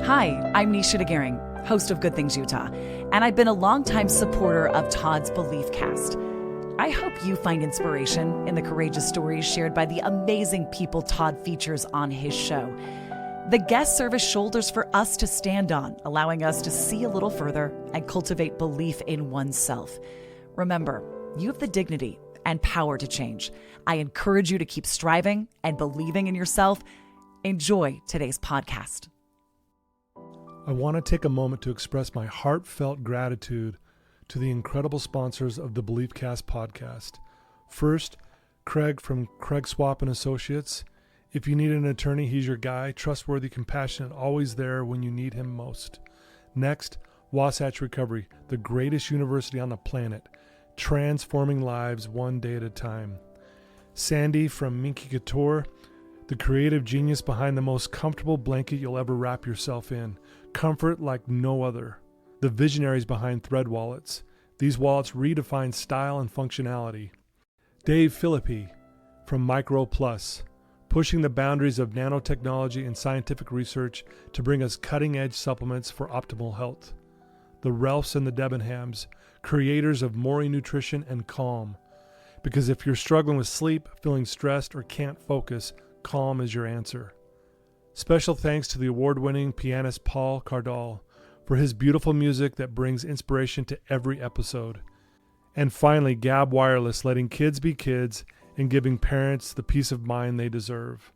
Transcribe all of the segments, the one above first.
Hi, I'm Nisha DeGaring, host of Good Things Utah, and I've been a longtime supporter of Todd's Belief Cast. I hope you find inspiration in the courageous stories shared by the amazing people Todd features on his show. The guests serve as shoulders for us to stand on, allowing us to see a little further and cultivate belief in oneself. Remember, you have the dignity and power to change. I encourage you to keep striving and believing in yourself. Enjoy today's podcast. I want to take a moment to express my heartfelt gratitude to the incredible sponsors of the BeliefCast podcast. First, Craig from Craig Swap and Associates. If you need an attorney, he's your guy. Trustworthy, compassionate, always there when you need him most. Next, Wasatch Recovery, the greatest university on the planet, transforming lives one day at a time. Sandy from Minky Couture, the creative genius behind the most comfortable blanket you'll ever wrap yourself in. Comfort like no other. The visionaries behind Thread wallets. These wallets redefine style and functionality. Dave Philippi from Micro Plus, pushing the boundaries of nanotechnology and scientific research to bring us cutting-edge supplements for optimal health. The Ralphs and the Debenhams, creators of Mori Nutrition and Calm. Because if you're struggling with sleep, feeling stressed, or can't focus, Calm is your answer. Special thanks to the award-winning pianist Paul Cardall for his beautiful music that brings inspiration to every episode. And finally, Gab Wireless, letting kids be kids and giving parents the peace of mind they deserve.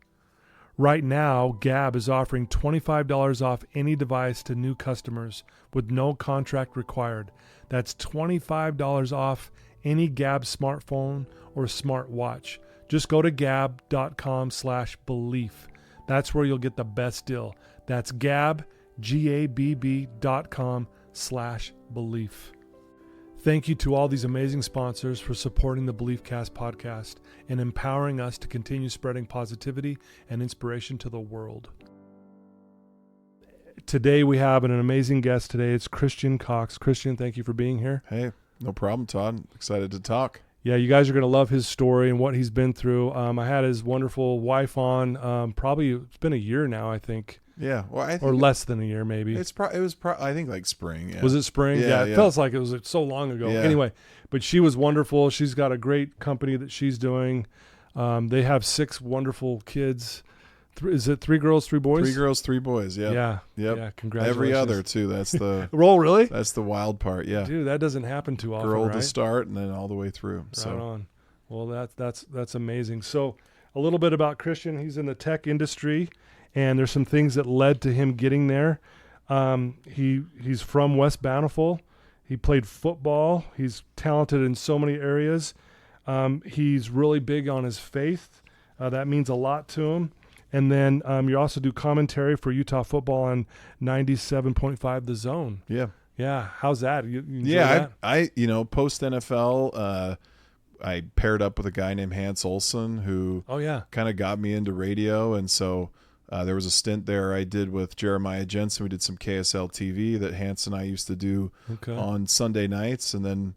Right now, Gab is offering $25 off any device to new customers with no contract required. That's $25 off any Gab smartphone or smartwatch. Just go to gab.com/belief. That's where you'll get the best deal. That's Gab, GABB.com/belief. Thank you to all these amazing sponsors for supporting the BeliefCast podcast and empowering us to continue spreading positivity and inspiration to the world. Today we have an amazing guest today. It's Christian Cox. Christian, thank you for being here. Hey, no problem, Todd. Excited to talk. Yeah, you guys are going to love his story and what he's been through. I had his wonderful wife on. Probably it's been a year now, I think. Yeah, well, I think or less than a year, maybe. It was I think like spring. Yeah. Was it spring? Yeah, it feels like it was so long ago. Yeah. Anyway, but she was wonderful. She's got a great company that she's doing. They have 6 wonderful kids. Is it 3 girls, 3 boys? 3 girls, 3 boys. Yeah. Yeah. Yep. Yeah. Congratulations. Every other too. That's the roll. Really? That's the wild part. Yeah. Dude, that doesn't happen too often. Girl right? to start and then all the way through. Right so on. Well, that's amazing. So a little bit about Christian. He's in the tech industry, and there's some things that led to him getting there. He's from West Bountiful. He played football. He's talented in so many areas. He's really big on his faith. That means a lot to him. And then you also do commentary for Utah football on 97.5 The Zone. Yeah. Yeah. How's that? You enjoy that? I post NFL, I paired up with a guy named Hans Olsen who kind of got me into radio. And so there was a stint there I did with Jeremiah Jensen. We did some KSL TV that Hans and I used to do on Sunday nights, and then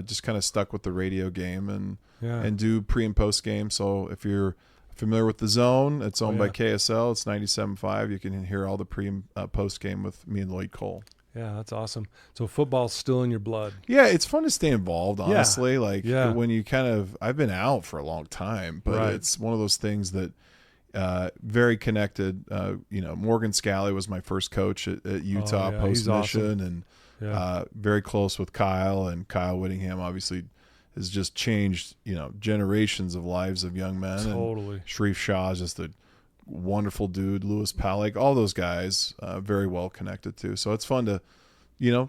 just kind of stuck with the radio game and do pre and post game. So if you're familiar with The Zone, it's owned by KSL. It's 97.5. You can hear all the pre and post game with me and Lloyd Cole. Yeah, that's awesome. So football's still in your blood. Yeah, it's fun to stay involved, honestly. Yeah. When you I've been out for a long time, but it's one of those things that very connected. Morgan Scally was my first coach at Utah post-mission, and very close with Kyle. And Kyle Whittingham obviously has just changed, generations of lives of young men. Totally. And Sharif Shah is just a wonderful dude. Lewis Palik, all those guys, very well connected too. So it's fun to,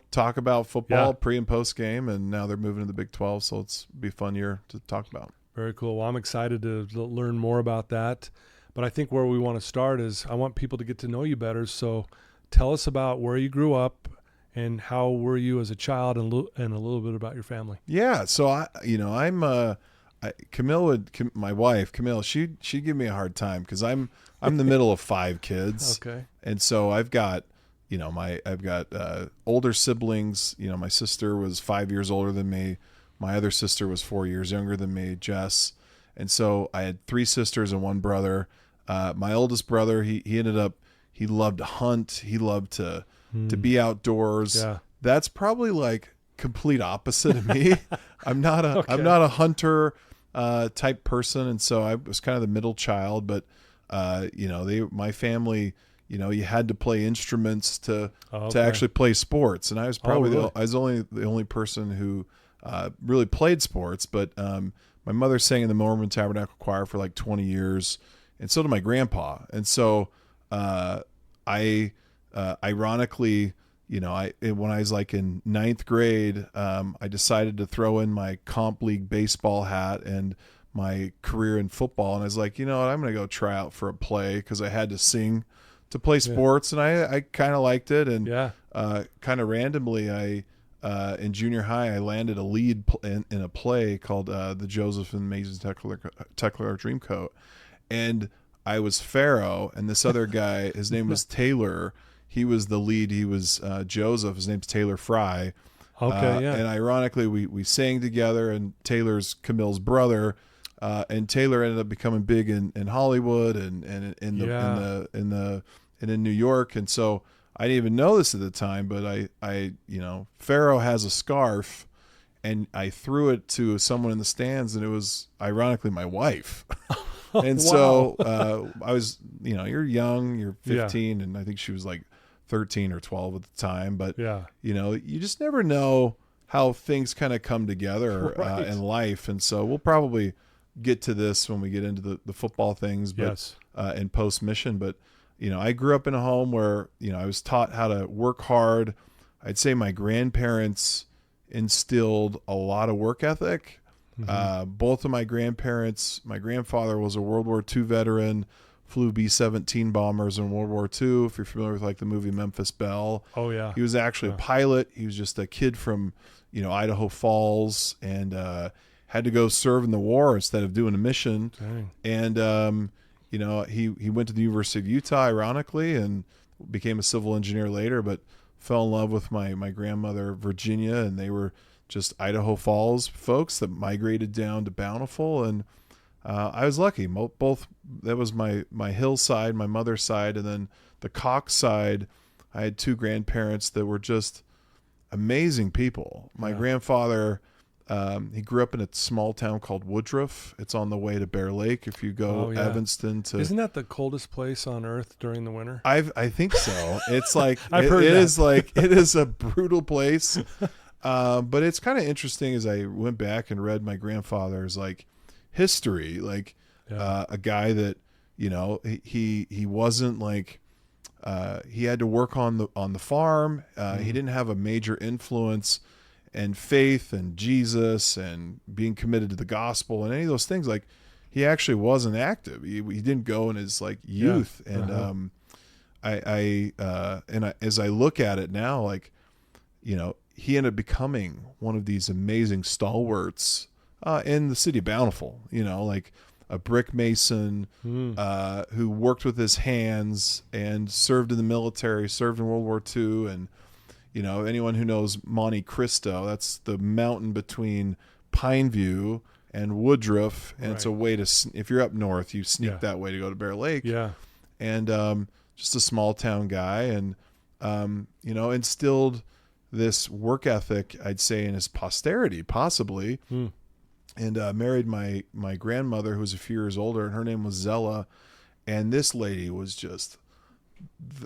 talk about football pre and post game, and now they're moving to the Big 12. So it's be a fun year to talk about. Very cool. Well, I'm excited to learn more about that. But I think where we want to start is I want people to get to know you better. So tell us about where you grew up and how were you as a child, and a little bit about your family. Yeah. So Kamille my wife, Kamille, she'd give me a hard time because I'm the middle of 5 kids. Okay. And so I've got, older siblings. My sister was 5 years older than me. My other sister was 4 years younger than me, Jess. And so I had 3 sisters and 1 brother. My oldest brother, he ended up He loved to hunt. He loved to be outdoors. Yeah. That's probably like complete opposite of me. I'm not a hunter type person, and so I was kind of the middle child. But my family, you had to play instruments to actually play sports, and I was probably the only person who really played sports. But my mother sang in the Mormon Tabernacle Choir for like 20 years, and so did my grandpa. And so I ironically, when I was like in ninth grade, I decided to throw in my comp league baseball hat and my career in football. And I was like, I'm going to go try out for a play, because I had to sing to play sports. And I kind of liked it. And kind of randomly, in junior high, I landed a lead in a play called the Joseph and Mason Technicolor Dreamcoat. And I was Pharaoh, and this other guy, his name was Taylor. He was the lead. He was Joseph. His name's Taylor Frey. Okay, yeah. And ironically, we sang together, and Taylor's Kamille's brother. And Taylor ended up becoming big in Hollywood and in New York. And so I didn't even know this at the time, but I Pharaoh has a scarf, and I threw it to someone in the stands, and it was ironically my wife. And so I was, you're young, you're 15, and I think she was like 13 or 12 at the time. But, you just never know how things kind of come together in life. And so we'll probably get to this when we get into the football things, but in post mission. But, I grew up in a home where, I was taught how to work hard. I'd say my grandparents instilled a lot of work ethic. Both of my grandparents, my grandfather was a World War II veteran, flew B-17 bombers in World War II. If you're familiar with like the movie Memphis Belle. Oh yeah. He was actually a pilot. He was just a kid from, Idaho Falls, and had to go serve in the war instead of doing a mission. Dang. And, he went to the University of Utah, ironically, and became a civil engineer later, but fell in love with my grandmother, Virginia, and they were just Idaho Falls folks that migrated down to Bountiful. And I was lucky. Both, that was my hill side, my mother's side, and then the Cox side, I had two grandparents that were just amazing people. My grandfather, he grew up in a small town called Woodruff. It's on the way to Bear Lake. If you go Evanston to, isn't that the coldest place on earth during the winter? I think so. It's like I've heard that. it is a brutal place. But it's kind of interesting as I went back and read my grandfather's like history, like a guy that, he wasn't like, he had to work on the farm. He didn't have a major influence and faith and Jesus and being committed to the gospel and any of those things. Like, he actually wasn't active. He didn't go in his like youth. And, as I look at it now, like, he ended up becoming one of these amazing stalwarts in the city of Bountiful, like a brick mason who worked with his hands and served in the military, served in World War II. And, anyone who knows Monte Cristo, that's the mountain between Pineview and Woodruff. And it's a way to, if you're up north, you sneak that way to go to Bear Lake. Yeah. And just a small town guy, and, instilled this work ethic, I'd say, in his posterity, possibly, and married my grandmother, who was a few years older, and her name was Zella. And this lady was just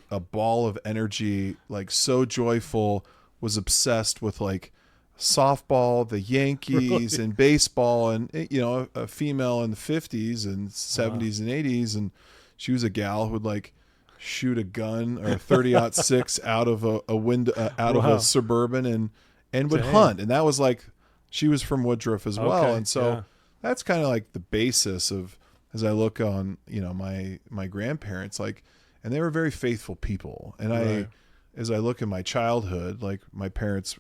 a ball of energy, like so joyful, was obsessed with like softball, the Yankees, and baseball, and, a female in the 50s and 70s and 80s. And she was a gal who would like shoot a gun or a 30-06 out of a window, out of a Suburban, and would hunt. And that was like, she was from Woodruff as well. And so that's kind of like the basis of, as I look on, my grandparents, like, and they were very faithful people. And as I look at my childhood, like, my parents,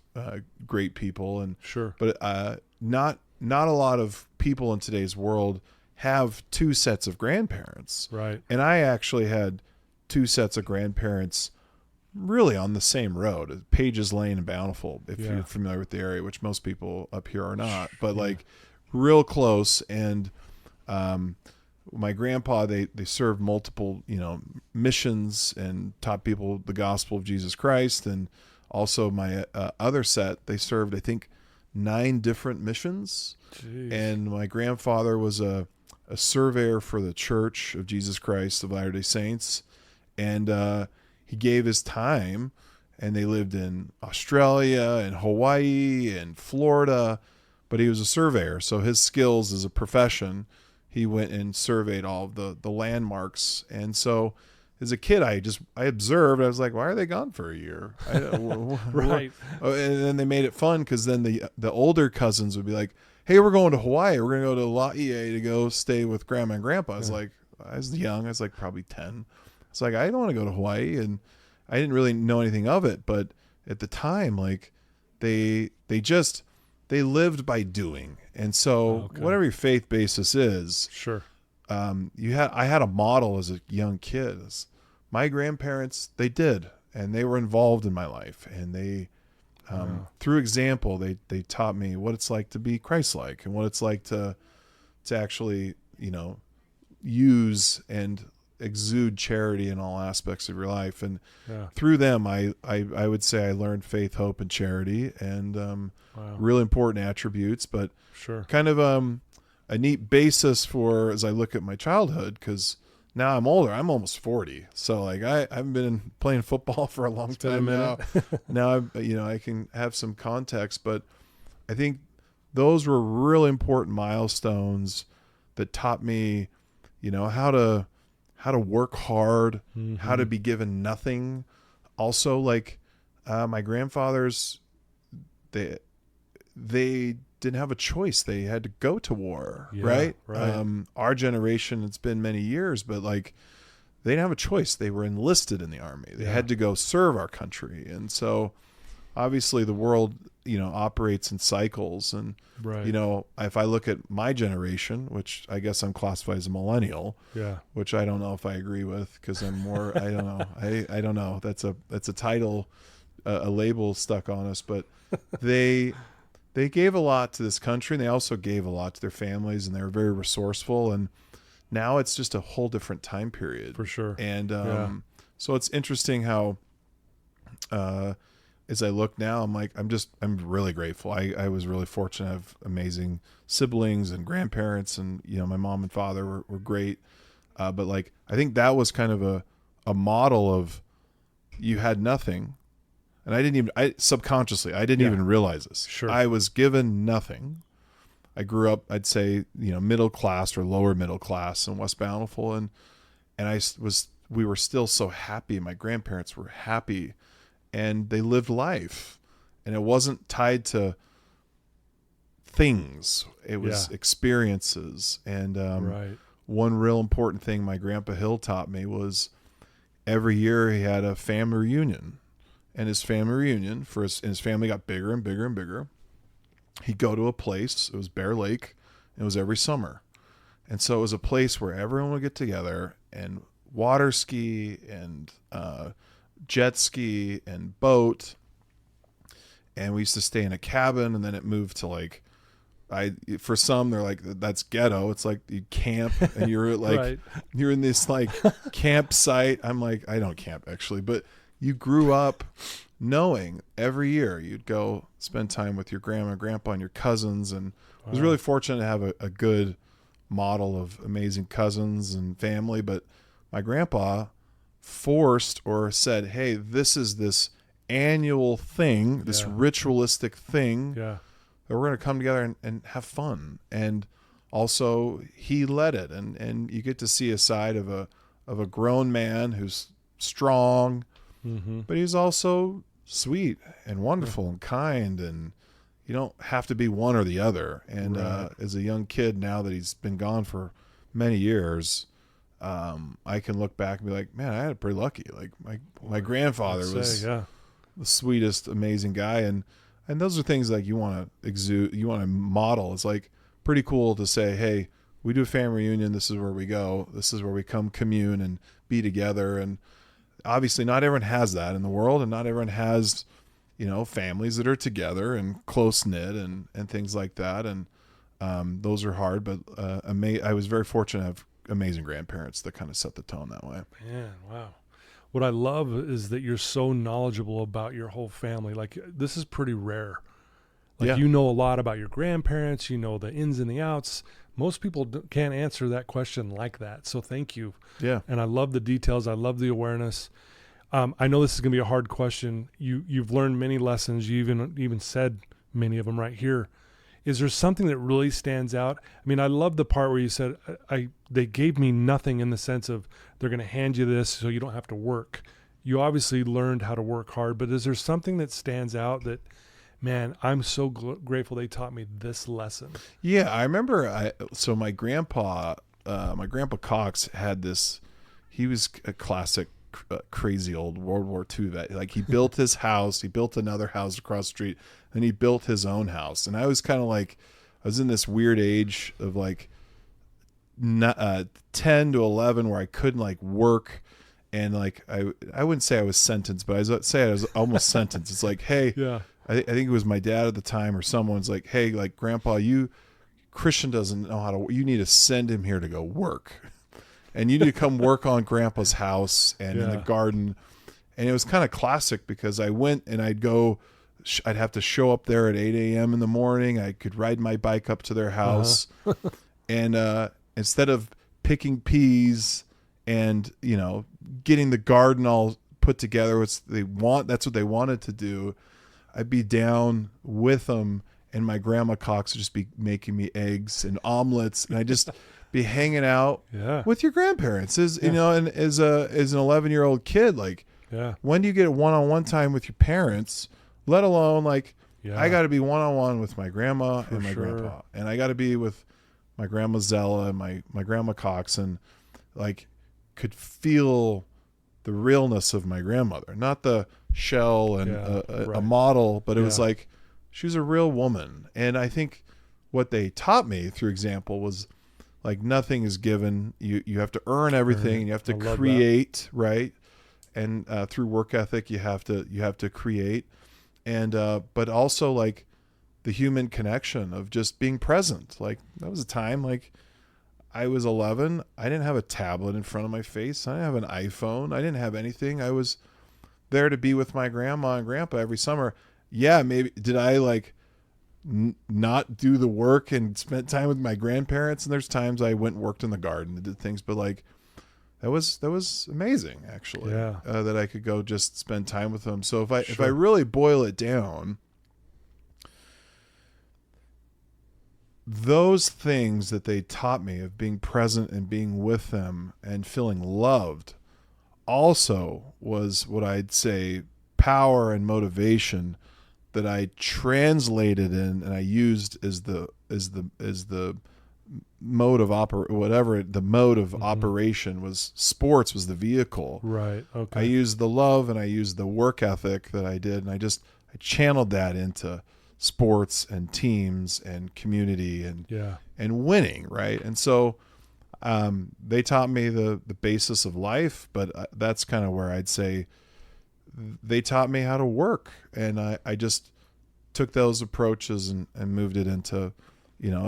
great people, and but not a lot of people in today's world have two sets of grandparents. Right. And I actually had two sets of grandparents really on the same road, Pages Lane and Bountiful, if you're familiar with the area, which most people up here are not, but like real close. And my grandpa, they served multiple, missions and taught people the gospel of Jesus Christ. And also my other set, they served, I think, 9 different missions. Jeez. And my grandfather was a surveyor for the Church of Jesus Christ of Latter-day Saints. And he gave his time, and they lived in Australia and Hawaii and Florida, but he was a surveyor. So his skills as a profession, he went and surveyed all of the landmarks. And so as a kid, I observed. I was like, why are they gone for a year? Right. And then they made it fun, because then the older cousins would be like, hey, we're going to Hawaii. We're going to go to Laie to go stay with grandma and grandpa. I was like, I was young. I was like probably 10. It's like, I don't want to go to Hawaii. And I didn't really know anything of it. But at the time, like they lived by doing. And so whatever your faith basis is, sure. I had a model as a young kid. My grandparents, they did, and they were involved in my life, and they, through example, they taught me what it's like to be Christ-like, and what it's like to actually, use and exude charity in all aspects of your life. And through them, I would say I learned faith, hope, and charity, and really important attributes, but sure, kind of a neat basis for as I look at my childhood, because now I'm older. I'm almost 40, so like I've been playing football for a long time now. Now I can have some context, but I think those were really important milestones that taught me, how to work hard, how to be given nothing. Also, like my grandfathers, they didn't have a choice. They had to go to war, right? Our generation, it's been many years, but like they didn't have a choice. They were enlisted in the army. They had to go serve our country. And so obviously the world, operates in cycles. And, if I look at my generation, which I guess I'm classified as a millennial, which I don't know if I agree with, because I'm more, I don't know. I don't know. That's a title, a label stuck on us, but they gave a lot to this country, and they also gave a lot to their families, and they were very resourceful. And now it's just a whole different time period. For sure. And so it's interesting how, as I look now, I'm really grateful. I was really fortunate to have amazing siblings and grandparents, and, my mom and father were great. But like, I think that was kind of a model of, you had nothing. And I didn't even realize this. Sure. I was given nothing. I grew up, I'd say, middle class or lower middle class in West Bountiful. And we were still so happy. My grandparents were happy, and they lived life, and it wasn't tied to things. It was experiences. And one real important thing my grandpa Hill taught me was every year he had a family reunion. And his family reunion and his family got bigger and bigger and bigger. He'd go to a place. It was Bear Lake. And it was every summer. And so it was a place where everyone would get together and water ski and jet ski and boat. And we used to stay in a cabin, and then it moved to like, for some, they're like, that's ghetto. It's like you camp, and you're like, you're in this like campsite. I'm like, I don't camp actually, but you grew up knowing every year you'd go spend time with your grandma and grandpa and your cousins. And I was really fortunate to have a good model of amazing cousins and family. But my grandpa forced or said, hey, this is this annual thing, this ritualistic thing that we're going to come together and have fun. And also he led it. And you get to see a side of a grown man who's strong, but he's also sweet and wonderful and kind, and you don't have to be one or the other. And as a young kid, now that he's been gone for many years, I can look back and be like, man, I had it pretty lucky. Like my grandfather was the sweetest, amazing guy. And those are things like you want to exude, you want to model. It's like pretty cool to say, hey, we do a family reunion. This is where we go. This is where we come commune and be together. And obviously not everyone has that in the world, and not everyone has, families that are together and close knit and things like that. And those are hard, but I was very fortunate to amazing grandparents that kind of set the tone that way. Man, wow. What I love is that you're so knowledgeable about your whole family. Like, this is pretty rare. Like, you know a lot about your grandparents, you know the ins and the outs. Most people can't answer that question like that. So thank you. Yeah. And I love the details. I love the awareness. I know this is going to be a hard question. You've learned many lessons. You even said many of them right here. Is there something that really stands out? I mean, I love the part where you said, they gave me nothing, in the sense of they're going to hand you this so you don't have to work. You obviously learned how to work hard, but is there something that stands out that, man, I'm so grateful they taught me this lesson? Yeah, I remember. So my grandpa Cox had this. He was a classic crazy old World War II vet. Like, he built his house, he built another house across the street, and he built his own house. And I was kind of like, I was in this weird age of like 10 to 11 where I couldn't like work. And like, I wouldn't say I was sentenced, but I was almost sentenced. It's like, hey, yeah. I think it was my dad at the time or someone's like, hey, like, Grandpa, Christian doesn't know how to, you need to send him here to go work. And you need to come work on Grandpa's house and in the garden. And it was kind of classic because I went and I'd have to show up there at 8 a.m. in the morning. I could ride my bike up to their house. And instead of picking peas and, getting the garden all put together, that's what they wanted to do. I'd be down with them, and my grandma Cox would just be making me eggs and omelets, and I just be hanging out with your grandparents. And as an 11-year-old kid, like, when do you get a one-on-one time with your parents? Let alone like, I got to be one-on-one with my grandma and my grandpa, and I got to be with my grandma Zella and my grandma Cox, and like, could feel the realness of my grandmother, not the shell and a model, but it was like, she was a real woman. And I think what they taught me through example was like, nothing is given. You have to earn everything, and you have to create, right? And through work ethic, you have to create, and but also like the human connection of just being present. Like, that was a time, like, I was 11. I didn't have a tablet in front of my face. I didn't have an iPhone. I didn't have anything. I was there to be with my grandma and grandpa every summer. Yeah, maybe did I like not do the work and spent time with my grandparents? And there's times I went and worked in the garden and did things, but like, that was amazing, actually. That I could go just spend time with them. So if I really boil it down, those things that they taught me of being present and being with them and feeling loved also was what I'd say power and motivation that I translated in and I used as the mode of operation was sports was the vehicle. Right. Okay. I used the love and I used the work ethic that I did, and I channeled that into sports and teams and community and winning, right? And so they taught me the basis of life, but that's kind of where I'd say they taught me how to work, and I just took those approaches and moved it into,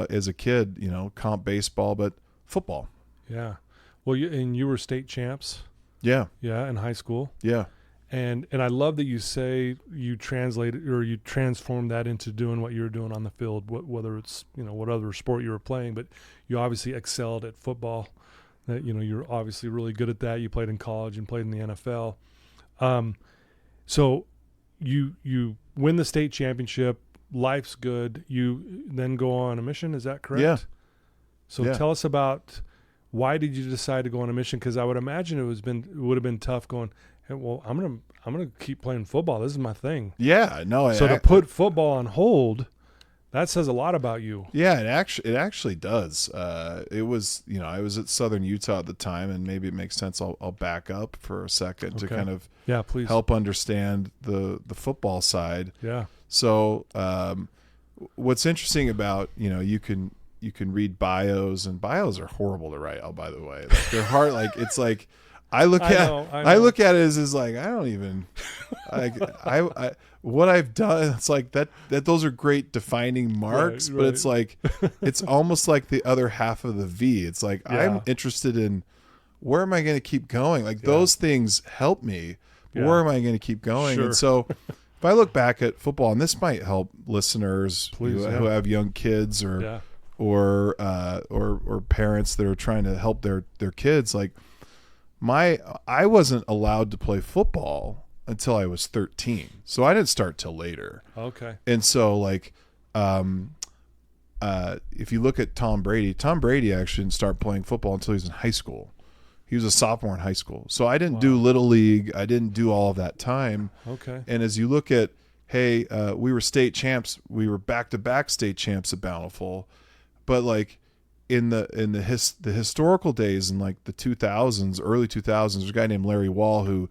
as a kid, comp baseball, but football. Yeah. Well, you were state champs. Yeah. Yeah. In high school. Yeah. And I love that you say you translated or you transformed that into doing what you were doing on the field, whether it's, what other sport you were playing, but you obviously excelled at football. That, you're obviously really good at that. You played in college and played in the NFL. So you win the state championship, life's good. You then go on a mission. Is that correct? Yeah. So tell us about, why did you decide to go on a mission? Cause I would imagine it would have been tough going, hey, well, I'm going to keep playing football. This is my thing. Yeah, no. So to put football on hold, that says a lot about you. Yeah, it actually does. It was, I was at Southern Utah at the time, and maybe it makes sense. I'll back up for a second to kind of please help understand the football side. Yeah. So what's interesting about, you can read bios, and bios are horrible to write. Oh, by the way, like, they're hard. Like, it's like, I look at it as like, I don't even What I've done, it's like that those are great defining marks, right. but it's like, it's almost like the other half of the V. It's like, I'm interested in, where am I going to keep going? Like those things help me. Where am I going to keep going? Sure. And so if I look back at football, and this might help listeners who have young kids or parents that are trying to help their kids, like I wasn't allowed to play football until I was 13. So I didn't start till later. Okay. And so like, if you look at Tom Brady actually didn't start playing football until he was in high school. He was a sophomore in high school. So I didn't do Little League. I didn't do all of that time. Okay. And as you look at, hey, we were state champs. We were back-to-back state champs at Bountiful. But like in the historical days in like the 2000s, early 2000s, there's a guy named Larry Wall who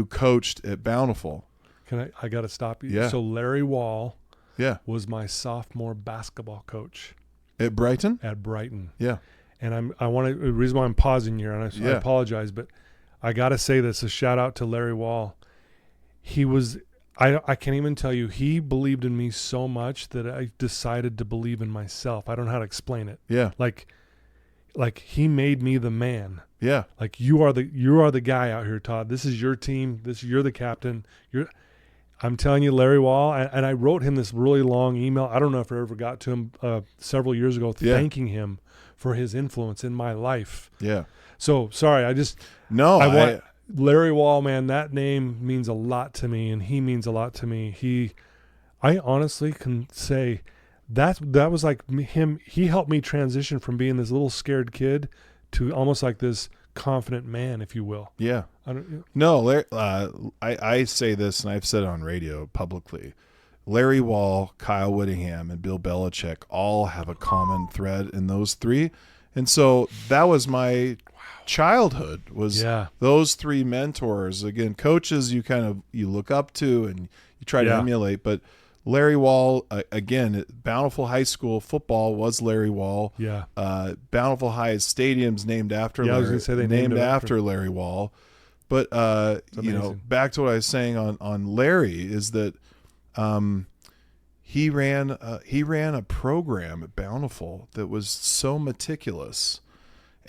coached at Bountiful. I got to stop you. Yeah. So Larry Wall was my sophomore basketball coach. At Brighton? At Brighton. Yeah. And the reason why I'm pausing here, and I apologize, but I got to say this, a shout out to Larry Wall. He was, I can't even tell you, he believed in me so much that I decided to believe in myself. I don't know how to explain it. Yeah. Like he made me the man. Yeah. Like you are the guy out here, Todd. This is your team. You're the captain. I'm telling you, Larry Wall, and I wrote him this really long email. I don't know if I ever got to him several years ago, thanking him for his influence in my life. Yeah. So sorry, Larry Wall, man, that name means a lot to me, and he means a lot to me. I honestly can say that was like him. He helped me transition from being this little scared kid to almost like this confident man, if you will. Yeah. No, I say this, and I've said it on radio publicly. Larry Wall, Kyle Whittingham, and Bill Belichick all have a common thread in those three. And so that was my childhood, was those three mentors. Again, coaches you look up to and you try to emulate. But Larry Wall, again, Bountiful High School football was Larry Wall. Yeah. Bountiful High Stadium's named after Larry. I was going to say they named after Larry Wall. But back to what I was saying on Larry is that he ran a program at Bountiful that was so meticulous.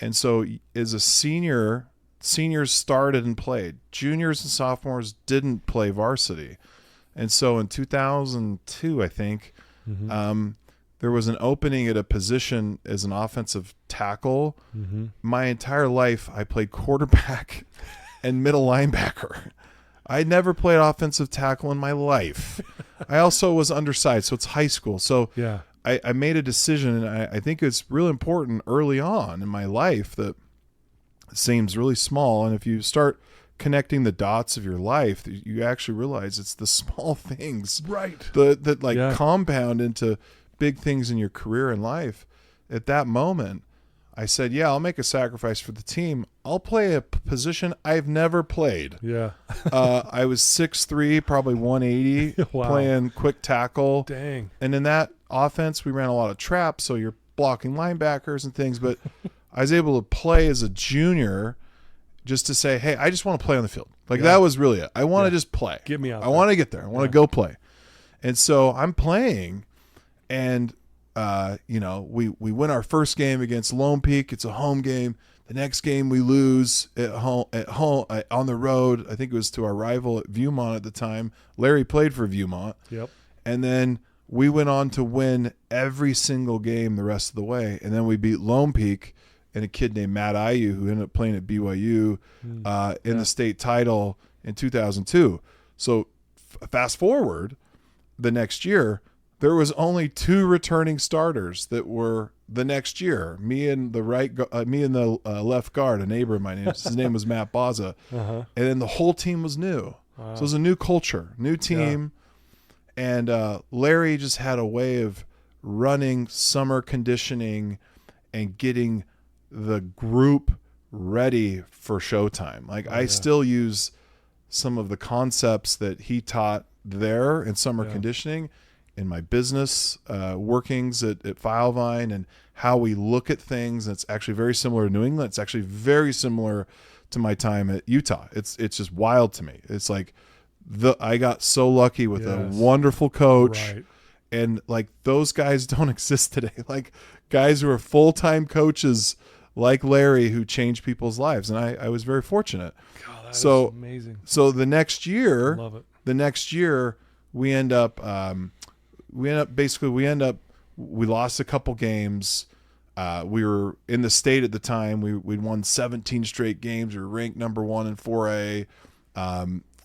And so as a seniors started and played. Juniors and sophomores didn't play varsity. And so in 2002, I think, there was an opening at a position as an offensive tackle. Mm-hmm. My entire life, I played quarterback and middle linebacker. I never played offensive tackle in my life. I also was undersized, so it's high school. So I made a decision, and I think it's really important early on in my life that it seems really small. And if you start connecting the dots of your life, you actually realize it's the small things that compound into big things in your career and life. At that moment, I said, I'll make a sacrifice for the team. I'll play a position I've never played. Yeah. I was 6'3", probably 180, playing quick tackle. Dang. And in that offense, we ran a lot of traps, so you're blocking linebackers and things. But I was able to play as a junior just to say, hey, I just want to play on the field. That was really it. I want to just play. Get me out. I want to get there. I want to go play. And so I'm playing, and we win our first game against Lone Peak. It's a home game. The next game we lose at home on the road. I think it was to our rival at Viewmont at the time. Larry played for Viewmont. Yep. And then we went on to win every single game the rest of the way. And then we beat Lone Peak and a kid named Matt Ayu, who ended up playing at BYU in the state title in 2002. So fast forward the next year, there was only 2 returning starters that were the next year. Me and the left guard, a neighbor of mine. His name was Matt Baza. And then the whole team was new. Wow. So it was a new culture, new team. Yeah. And Larry just had a way of running summer conditioning and getting the group ready for showtime. I still use some of the concepts that he taught there in summer conditioning in my business workings at Filvine, and how we look at things. It's actually very similar to New England. It's actually very similar to my time at Utah. It's just wild to me. It's like I got so lucky with a wonderful coach. Right. And like those guys don't exist today. Like guys who are full-time coaches like Larry who changed people's lives. And I was very fortunate. God, that is amazing. So the next year, love it. We lost a couple games. We were in the state at the time. We'd won 17 straight games. We were ranked number 1 in 4A.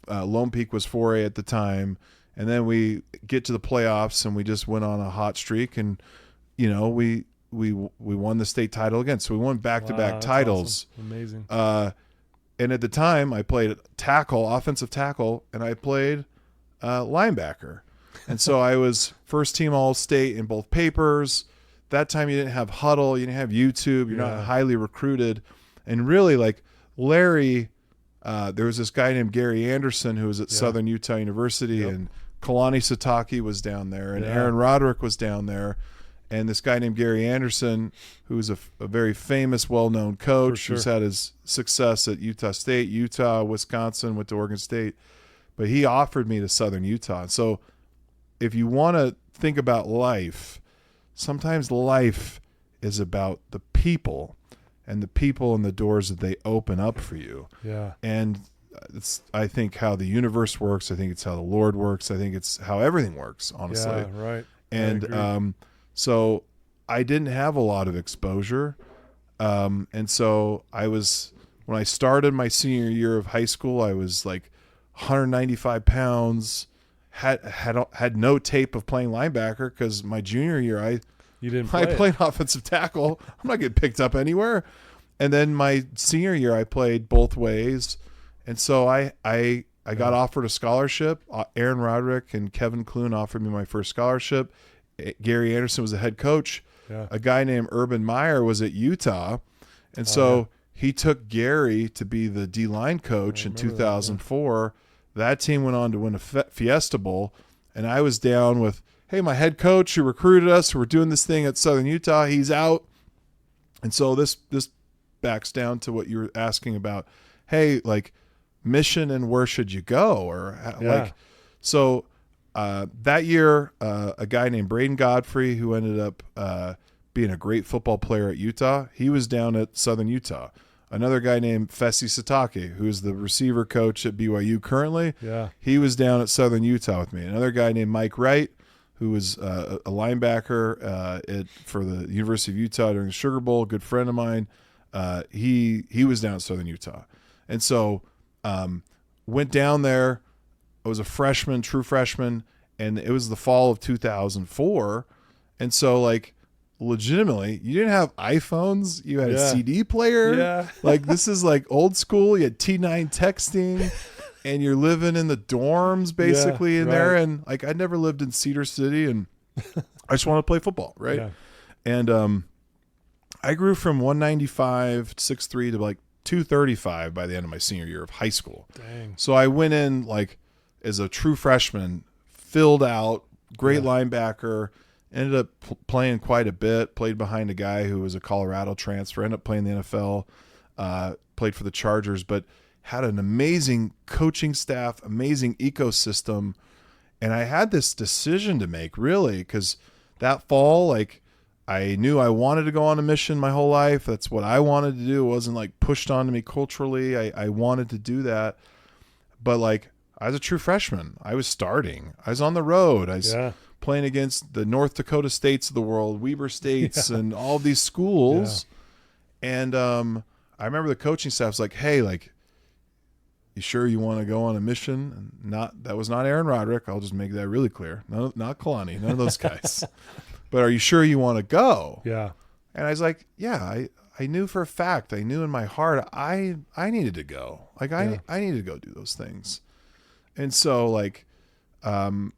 Lone Peak was 4A at the time. And then we get to the playoffs and we just went on a hot streak, and we won the state title again. So we won back-to-back titles. Awesome. Amazing. And at the time I played offensive tackle, and I played linebacker. And so I was first team All-State in both papers. That time you didn't have Huddle, you didn't have YouTube, you're not highly recruited. And really, like Larry, there was this guy named Gary Anderson who was at Southern Utah University, and Kalani Satake was down there, and Aaron Roderick was down there, and this guy named Gary Anderson, who's a very famous, well-known coach, who's had his success at Utah State, Utah, Wisconsin, went to Oregon State, but he offered me to Southern Utah. So if you want to think about life, sometimes life is about the people and the people and the doors that they open up for you. Yeah. And it's, I think, how the universe works. I think it's how the Lord works. I think it's how everything works, honestly. Yeah, right. And so I didn't have a lot of exposure. And so when I started my senior year of high school, I was like 195 pounds, had no tape of playing linebacker, because my junior year I played offensive tackle. I'm not getting picked up anywhere. And then my senior year I played both ways. And so I got offered a scholarship. Aaron Roderick and Kevin Clune offered me my first scholarship. Gary Anderson was the head coach. Yeah. A guy named Urban Meyer was at Utah. And so he took Gary to be the D-line coach in 2004. That team went on to win a Fiesta Bowl. And I was down with, hey, my head coach who recruited us, who we're doing this thing at Southern Utah, he's out. And so this backs down to what you were asking about. Hey, like, mission and where should you go? That year, a guy named Braden Godfrey, who ended up being a great football player at Utah, he was down at Southern Utah. Another guy named Fesi Satake, who's the receiver coach at BYU currently, he was down at Southern Utah with me. Another guy named Mike Wright, who was a linebacker for the University of Utah during the Sugar Bowl, a good friend of mine, he was down at Southern Utah. And so went down there. I was a freshman, true freshman, and it was the fall of 2004. And so, like, legitimately, you didn't have iPhones. You had a CD player. Yeah. Like, this is like old school. You had T9 texting, and you're living in the dorms basically in there. And like, I'd never lived in Cedar City, and I just wanted to play football, right? Yeah. And I grew from 195, 6'3" to like 235 by the end of my senior year of high school. Dang. So I went in like as a true freshman, filled out, great linebacker, ended up playing quite a bit, played behind a guy who was a Colorado transfer, ended up playing the NFL, played for the Chargers, but had an amazing coaching staff, amazing ecosystem. And I had this decision to make, really, because that fall, like, I knew I wanted to go on a mission my whole life. That's what I wanted to do. It wasn't like pushed onto me culturally. I wanted to do that. But like, I was a true freshman. I was starting. I was on the road. I was playing against the North Dakota States of the world, Weber States, and all these schools. Yeah. And I remember the coaching staff was like, hey, like, you sure you want to go on a mission? And that was not Aaron Roderick. I'll just make that really clear. No, not Kalani. None of those guys. But are you sure you want to go? Yeah. And I was like, yeah, I knew for a fact. I knew in my heart I needed to go. Like, I needed to go do those things. And so, like, and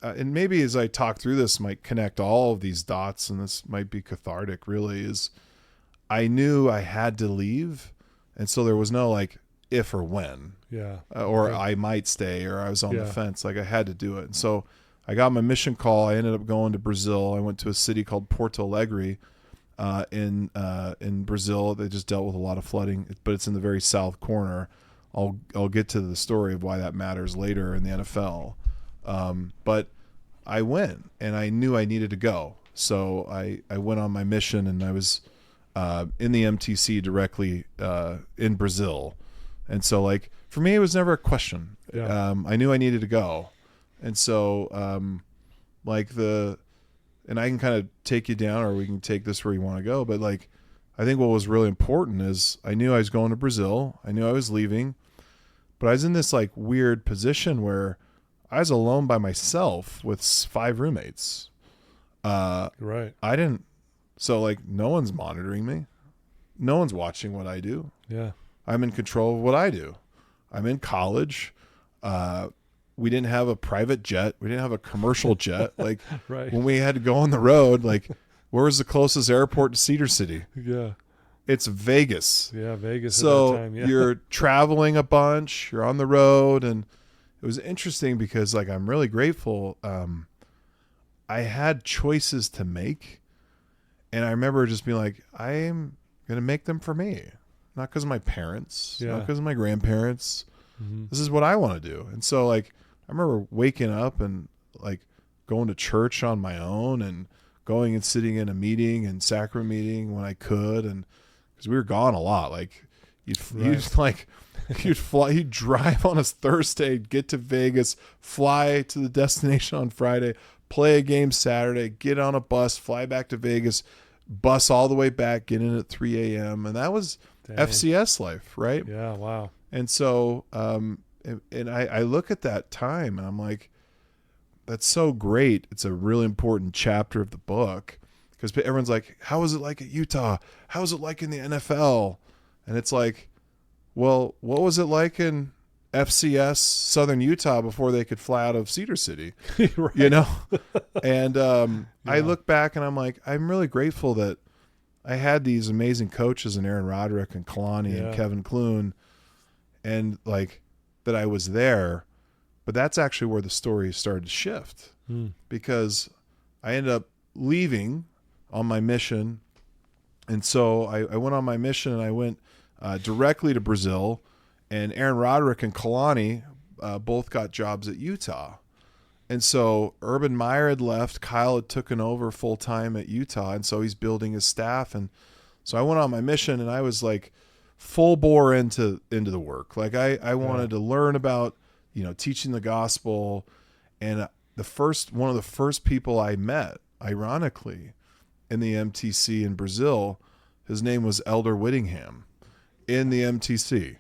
maybe as I talk through this, might connect all of these dots, and this might be cathartic, really, is I knew I had to leave. And so there was no, like, if or when. Yeah. Or I might stay, or I was on the fence. Like, I had to do it. And so I got my mission call. I ended up going to Brazil. I went to a city called Porto Alegre in Brazil. They just dealt with a lot of flooding, but it's in the very south corner. I'll get to the story of why that matters later in the NFL. But I went, and I knew I needed to go. So I went on my mission, and I was in the MTC directly in Brazil. And so, like, for me, it was never a question. Yeah. I knew I needed to go. And so, and I can kind of take you down, or we can take this where you want to go. But, like, I think what was really important is I knew I was going to Brazil. I knew I was leaving. But I was in this, like, weird position where I was alone by myself with 5 roommates. Right. So, like, no one's monitoring me. No one's watching what I do. Yeah. I'm in control of what I do. I'm in college. We didn't have a private jet. We didn't have a commercial jet. Like, right. When we had to go on the road, like, where was the closest airport to Cedar City? Yeah. It's Vegas. Yeah, Vegas So at that time. Yeah. you're traveling a bunch. You're on the road. And it was interesting because, like, I'm really grateful. I had choices to make. And I remember just being like, I'm going to make them for me. Not because of my parents. Yeah. Not because of my grandparents. Mm-hmm. This is what I want to do. And so, like, I remember waking up and, like, going to church on my own and going and sitting in a meeting and sacrament meeting when I could. And because we were gone a lot, like, you'd fly, you'd drive on a Thursday, get to Vegas, fly to the destination on Friday, play a game Saturday, get on a bus, fly back to Vegas, bus all the way back, get in at 3 a.m. And that was FCS life, right? Yeah, wow. And so, and I look at that time and I'm like, that's so great. It's a really important chapter of the book because everyone's like, how was it like at Utah? How was it like in the NFL? And it's like, well, what was it like in FCS Southern Utah before they could fly out of Cedar City? Right. You know? And I look back and I'm like, I'm really grateful that I had these amazing coaches in Aaron Roderick and Kalani and Kevin Clune, and, like, that I was there. But that's actually where the story started to shift because I ended up leaving on my mission. And so I went on my mission and I went directly to Brazil, and Aaron Roderick and Kalani both got jobs at Utah. And so Urban Meyer had left. Kyle had taken over full time at Utah. And so he's building his staff. And so I went on my mission and I was, like, full bore into the work. Like, I wanted to learn about, you know, teaching the gospel. And one of the first people I met, ironically, in the MTC in Brazil, his name was Elder Whittingham in the MTC.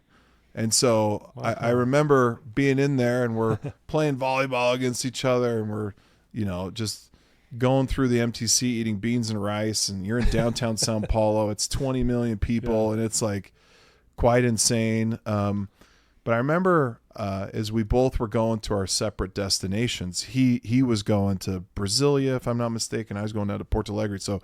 And so I remember being in there and we're playing volleyball against each other and we're, you know, just going through the MTC eating beans and rice, and you're in downtown Sao Paulo. It's 20 million people and it's, like, quite insane. But I remember as we both were going to our separate destinations, he was going to Brasilia, if I'm not mistaken. I was going down to Porto Alegre. So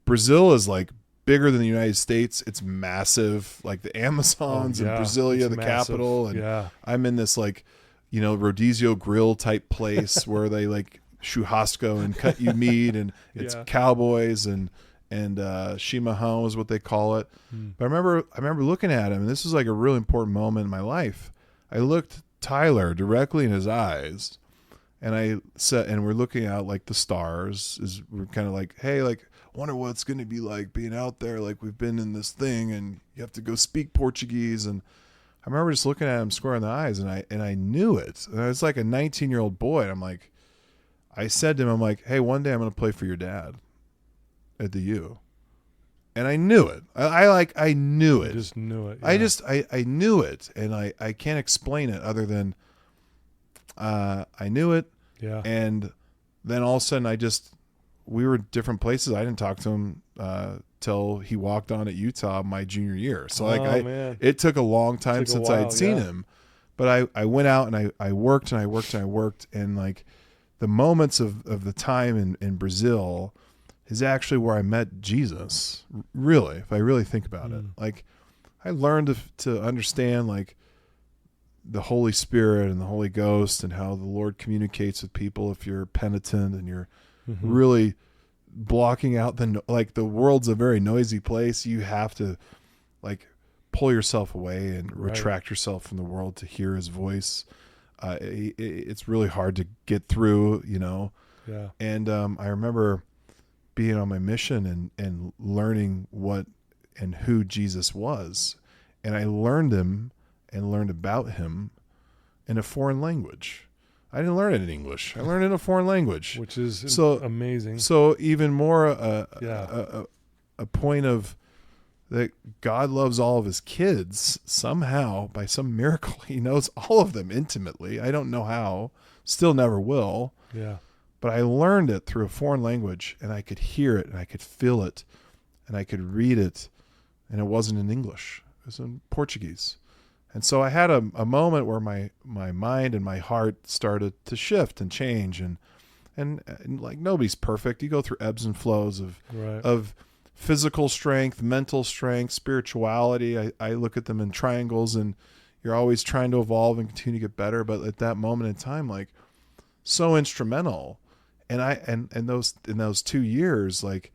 Brazil is, like, bigger than the United States. It's massive, like the Amazons and Brasilia, the capital. And I'm in this, like, you know, Rodizio Grill type place where they, like, churrasco and cut you meat, and it's cowboys and chimarrão is what they call it. But I remember looking at him, and this was, like, a really important moment in my life. I looked Tyler directly in his eyes, and I said, and we're looking out, like, the stars. We're kind of like, hey, like, wonder what it's going to be like being out there. Like, we've been in this thing and you have to go speak Portuguese. And I remember just looking at him square in the eyes, and I knew it. And I was like a 19-year-old boy. And I'm like, I said to him, I'm like, hey, one day I'm going to play for your dad at the U. And I knew it. I knew it. You just knew it. Yeah. I knew it. And I can't explain it other than I knew it. Yeah. And then all of a sudden we were at different places. I didn't talk to him till he walked on at Utah my junior year. So, like, it took a long time since I had seen him. But I went out and I worked and I worked and I worked. And, like, the moments of the time in Brazil is actually where I met Jesus, really, if I really think about it. Like, I learned to understand, like, the Holy Spirit and the Holy Ghost and how the Lord communicates with people if you're penitent and you're really blocking out the world's a very noisy place. You have to, like, pull yourself away and retract yourself from the world to hear his voice. It's really hard to get through, you know? Yeah. And I remember being on my mission and learning what and who Jesus was. And I learned him and learned about him in a foreign language. I didn't learn it in English. I learned it in a foreign language. Which is so amazing. So even more a point of that God loves all of his kids somehow. By some miracle, he knows all of them intimately. I don't know how, still never will. Yeah. But I learned it through a foreign language, and I could hear it, and I could feel it, and I could read it, and it wasn't in English. It was in Portuguese. And so I had a moment where my mind and my heart started to shift and change, and like nobody's perfect. You go through ebbs and flows of physical strength, mental strength, spirituality. I look at them in triangles, and you're always trying to evolve and continue to get better. But at that moment in time, like, so instrumental. And in those 2 years, like,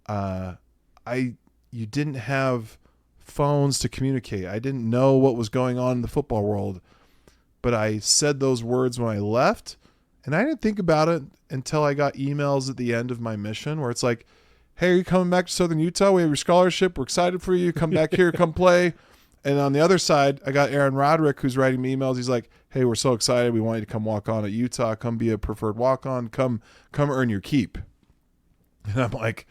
you didn't have phones to communicate. I didn't know what was going on in the football world, but I said those words when I left, and I didn't think about it until I got emails at the end of my mission where it's like, hey, are you coming back to Southern Utah? We have your scholarship. We're excited for you. Come back here, come play. And on the other side, I got Aaron Roderick, who's writing me emails. He's like, hey, we're so excited. We want you to come walk on at Utah. Come be a preferred walk-on. Come earn your keep. And I'm like,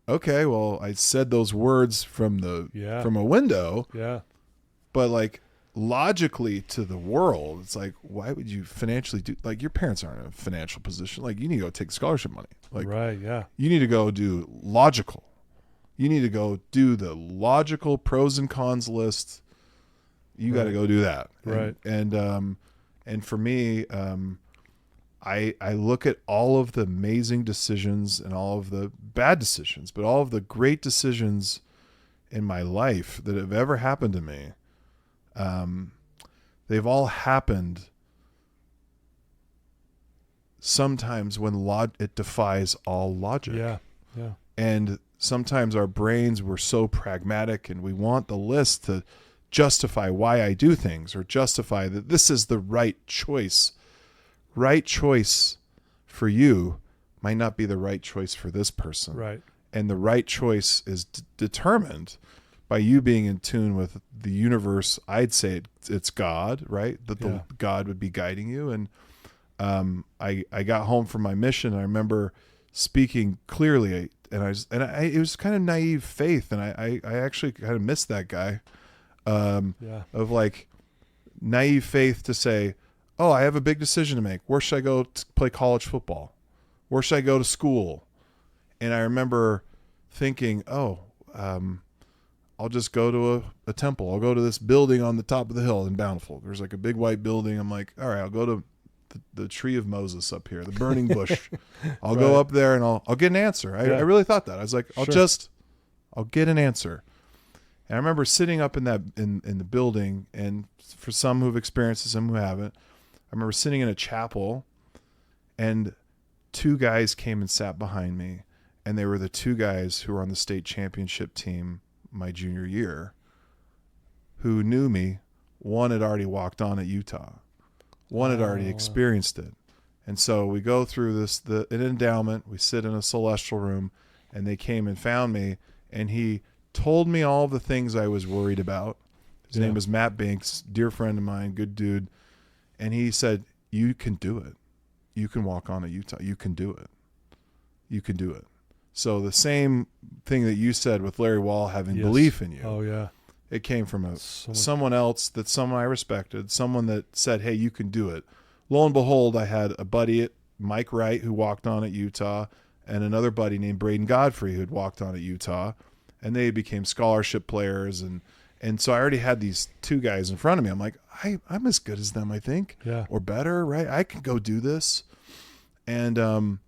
okay, well, I said those words from a window. Yeah. But like logically to the world, it's like, why would you financially do, like, your parents aren't in a financial position. Like, you need to go take scholarship money. Like, right, yeah. You need to go do logical. You need to go do the logical pros and cons list. You got to go do that. Right. And for me, I look at all of the amazing decisions and all of the bad decisions, but all of the great decisions in my life that have ever happened to me. They've all happened sometimes when it defies all logic. Yeah. Yeah. And sometimes our brains were so pragmatic and we want the list to justify why I do things or justify that this is the right choice. Right choice for you might not be the right choice for this person. Right. And the right choice is determined by you being in tune with the universe. I'd say it's God, right? That the God would be guiding you. And I got home from my mission. And I remember speaking clearly, and it was kind of naive faith, and I actually kind of missed that guy of like naive faith to say, oh, I have a big decision to make. Where should I go to play college football? Where should I go to school? And I remember thinking, I'll just go to a temple. I'll go to this building on the top of the hill in Bountiful. There's like a big white building. I'm like, all right, I'll go to the tree of Moses up here, the burning bush. I'll go up there and I'll get an answer. I really thought that. I was like, I'll get an answer. And I remember sitting up in the building, and for some who've experienced it, some who haven't, I remember sitting in a chapel, and two guys came and sat behind me, and they were the two guys who were on the state championship team my junior year, who knew me. One had already walked on at Utah. One had already experienced it. And so we go through an endowment. We sit in a celestial room, and they came and found me, and he told me all the things I was worried about. His name was Matt Binks, dear friend of mine, good dude. And he said, you can do it. You can walk on at Utah. You can do it. You can do it. So the same thing that you said with Larry Wall having belief in you. Oh, yeah. It came from someone else, someone I respected, someone that said, hey, you can do it. Lo and behold, I had a buddy, Mike Wright, who walked on at Utah, and another buddy named Braden Godfrey who had walked on at Utah, and they became scholarship players. And so I already had these two guys in front of me. I'm like, I'm as good as them, I think, or better, right? I can go do this. And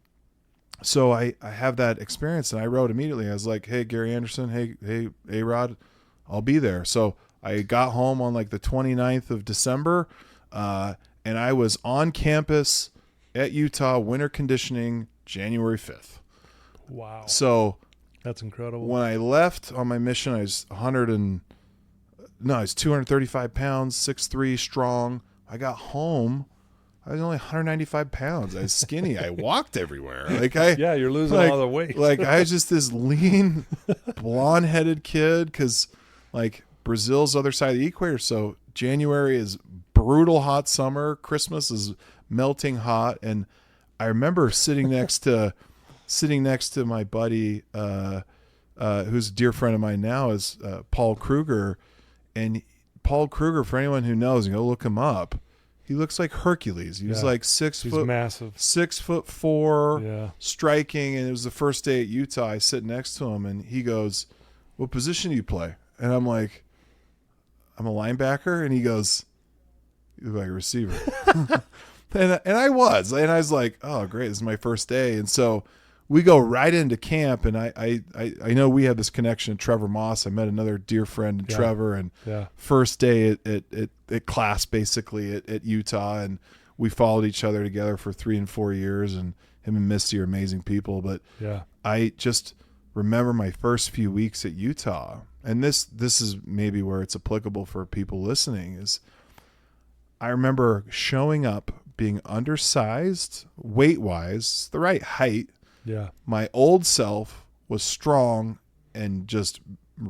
so I have that experience, and I wrote immediately. I was like, hey, Gary Anderson, hey, A-Rod, I'll be there. So I got home on like the 29th of December, and I was on campus at Utah, winter conditioning, January 5th. Wow. So that's incredible. When I left on my mission, I was no, he's 235 pounds, 6'3", strong. I got home. I was only 195 pounds. I was skinny. I walked everywhere. Yeah, you're losing all the weight. Like I was just this lean, blonde-headed kid because like Brazil's the other side of the equator. So January is brutal hot summer. Christmas is melting hot. And I remember sitting next to my buddy, who's a dear friend of mine now, is Paul Kruger. And Paul Kruger, for anyone who knows, you go look him up. He looks like Hercules. He was like 6 foot, massive, 6'4", striking. And it was the first day at Utah. I sit next to him, and he goes, "What position do you play?" And I'm like, "I'm a linebacker." And he goes, "You look like a receiver." and I was like, "Oh, great! This is my first day." And so we go right into camp, and I know we have this connection to Trevor Moss. I met another dear friend in Trevor, and first day at class basically at Utah, and we followed each other together for 3 and 4 years, and him and Misty are amazing people. But I just remember my first few weeks at Utah, and this is maybe where it's applicable for people listening, is I remember showing up being undersized, weight-wise, the right height. Yeah. My old self was strong and just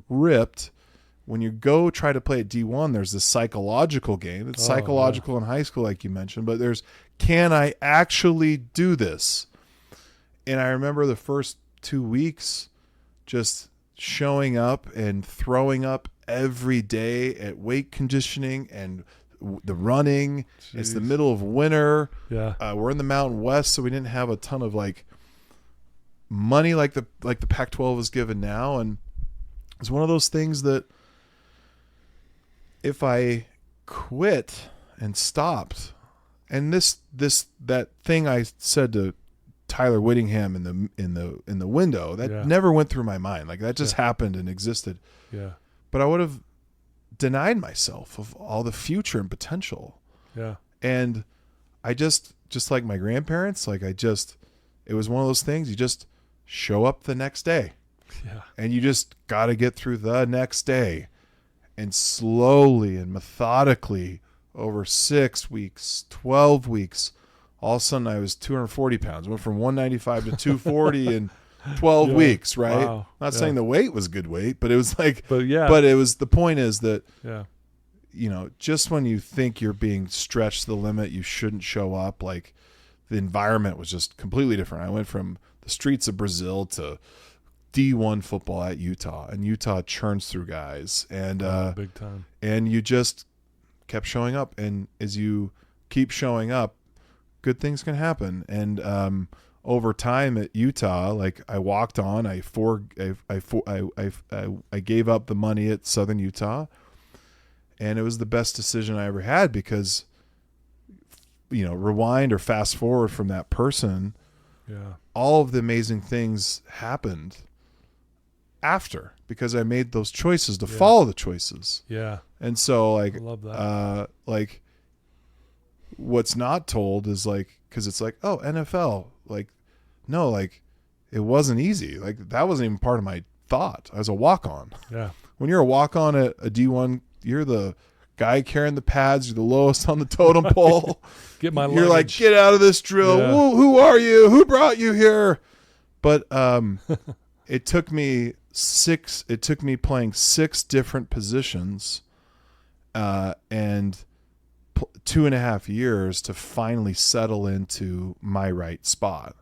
ripped. When you go try to play at D1, there's this psychological game. It's psychological in high school, like you mentioned, but there's, can I actually do this? And I remember the first 2 weeks just showing up and throwing up every day at weight conditioning and the running. Jeez. It's the middle of winter. Yeah. We're in the Mountain West, so we didn't have a ton of like money like the Pac-12 is given now, and it's one of those things that if I quit and stopped, and that thing I said to Tyler Whittingham in the window, that never went through my mind. Like that just happened and existed. Yeah. But I would have denied myself of all the future and potential. Yeah. And I just like my grandparents, it was one of those things, you just show up the next day. Yeah. And you just got to get through the next day. And slowly and methodically over 6 weeks, 12 weeks, all of a sudden I was 240 pounds. Went from 195 to 240 in 12 weeks, right? Wow. Not saying the weight was good weight, but it was like, but it was, the point is that, just when you think you're being stretched to the limit, you shouldn't show up. Like the environment was just completely different. I went from the streets of Brazil to D1 football at Utah, and Utah churns through guys, and big time. And you just kept showing up, and as you keep showing up, good things can happen. And over time at Utah, like I walked on, I gave up the money at Southern Utah, and it was the best decision I ever had because, rewind or fast forward from that person, all of the amazing things happened after because I made those choices to follow the choices. Yeah. And so I love that. What's not told is cause it's NFL, no, it wasn't easy. Like that wasn't even part of my thought. I was a walk-on. Yeah. When you're a walk-on at a D1, you're the guy carrying the pads. You're the lowest on the totem pole. Get my You're luggage. like, get out of this drill. Yeah. Who are you? Who brought you here? But it took me playing 6 different positions and 2.5 years to finally settle into my right spot.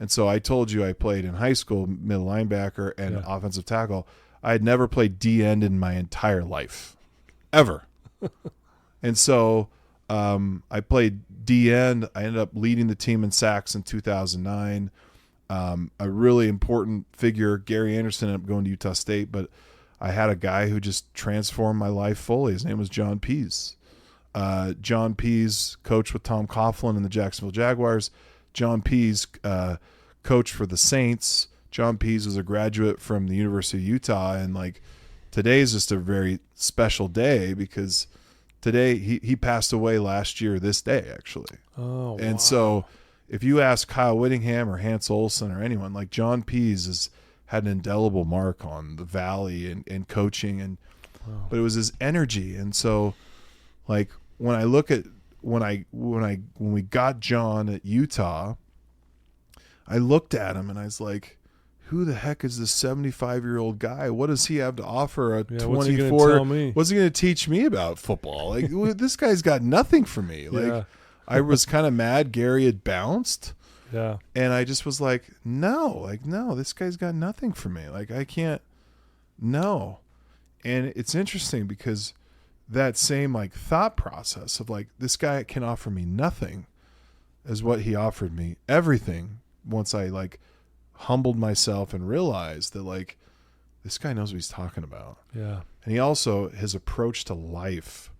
And so I told you I played in high school middle linebacker and offensive tackle. I had never played D end in my entire life, ever. And so I played D end. I ended up leading the team in sacks in 2009. A really important figure, Gary Anderson, ended up going to Utah State, but I had a guy who just transformed my life fully. His name was John Pease. John Pease coached with Tom Coughlin in the Jacksonville Jaguars. John Pease coached for the Saints. John Pease was a graduate from the University of Utah, and today is just a very special day because today he passed away last year this day actually. Oh, and wow. So if you ask Kyle Whittingham or Hans Olsen or anyone, John Pease has had an indelible mark on the Valley and coaching, and but it was his energy. And so like when I look at when we got John at Utah, I looked at him and I was like, who the heck is this 75-year-old guy? What does he have to offer a 24? What's he going to teach me about football? Like, this guy's got nothing for me. Like, I was kind of mad Gary had bounced. Yeah. And I just was like, no, this guy's got nothing for me. Like, I can't, no. And it's interesting because that same like thought process of like, this guy can offer me nothing is what he offered me everything once I like humbled myself and realized that like this guy knows what he's talking about. Yeah. And he also, his approach to life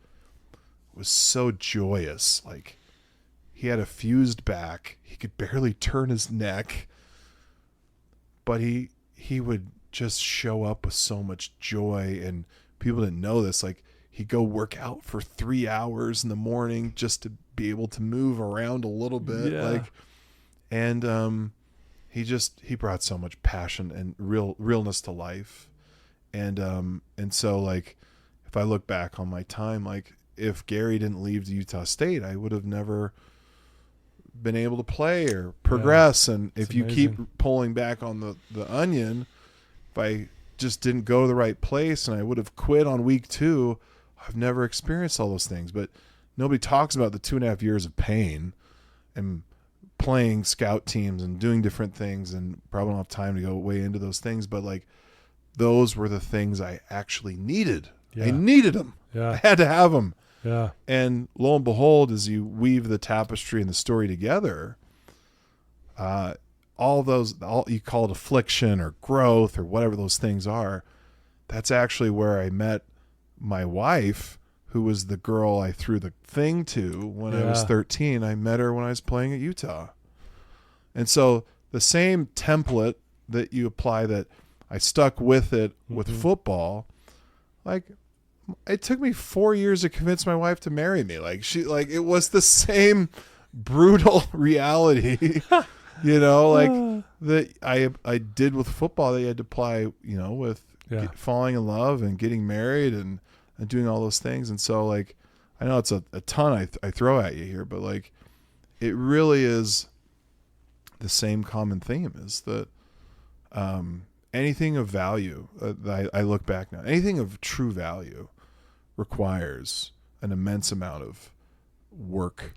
was so joyous. Like he had a fused back. He could barely turn his neck, but he would just show up with so much joy. And people didn't know this. Like he'd go work out for 3 hours in the morning just to be able to move around a little bit. Yeah. Like, and, he brought so much passion and realness to life. And so like, if I look back on my time, like if Gary didn't leave the Utah State, I would have never been able to play or progress. And if you keep pulling back on the onion, if I just didn't go to the right place and I would have quit on week 2, I've never experienced all those things. But nobody talks about the 2.5 years of pain and playing scout teams and doing different things, and probably don't have time to go way into those things, but like those were the things I actually needed. Yeah. I needed them. Yeah. I had to have them. Yeah. And lo and behold, as you weave the tapestry and the story together, all you call it affliction or growth or whatever those things are, that's actually where I met my wife, who was the girl I threw the thing to when I was 13. I met her when I was playing at Utah. And so the same template that you apply, that I stuck with it with football, like it took me 4 years to convince my wife to marry me. Like it was the same brutal reality, that I did with football that you had to apply, with falling in love and getting married and doing all those things. And so like, I know it's a ton I throw at you here, but like, it really is the same common theme, is that anything of value, I look back now, anything of true value requires an immense amount of work,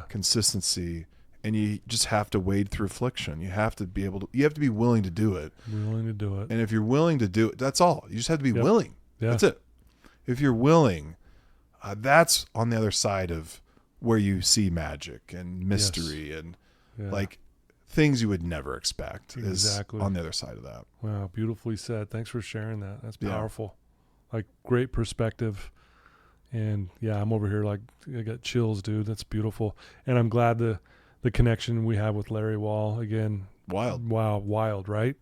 consistency, and you just have to wade through affliction. You have to be willing to do it. And if you're willing to do it, that's all. You just have to be willing. Yeah. That's it. If you're willing, that's on the other side of where you see magic and mystery and like things you would never expect. Exactly. Is on the other side of that. Wow. Beautifully said. Thanks for sharing that. That's powerful. Like great perspective. And I'm over here like I got chills, dude. That's beautiful. And I'm glad the connection we have with Larry Wall again. Wild, right?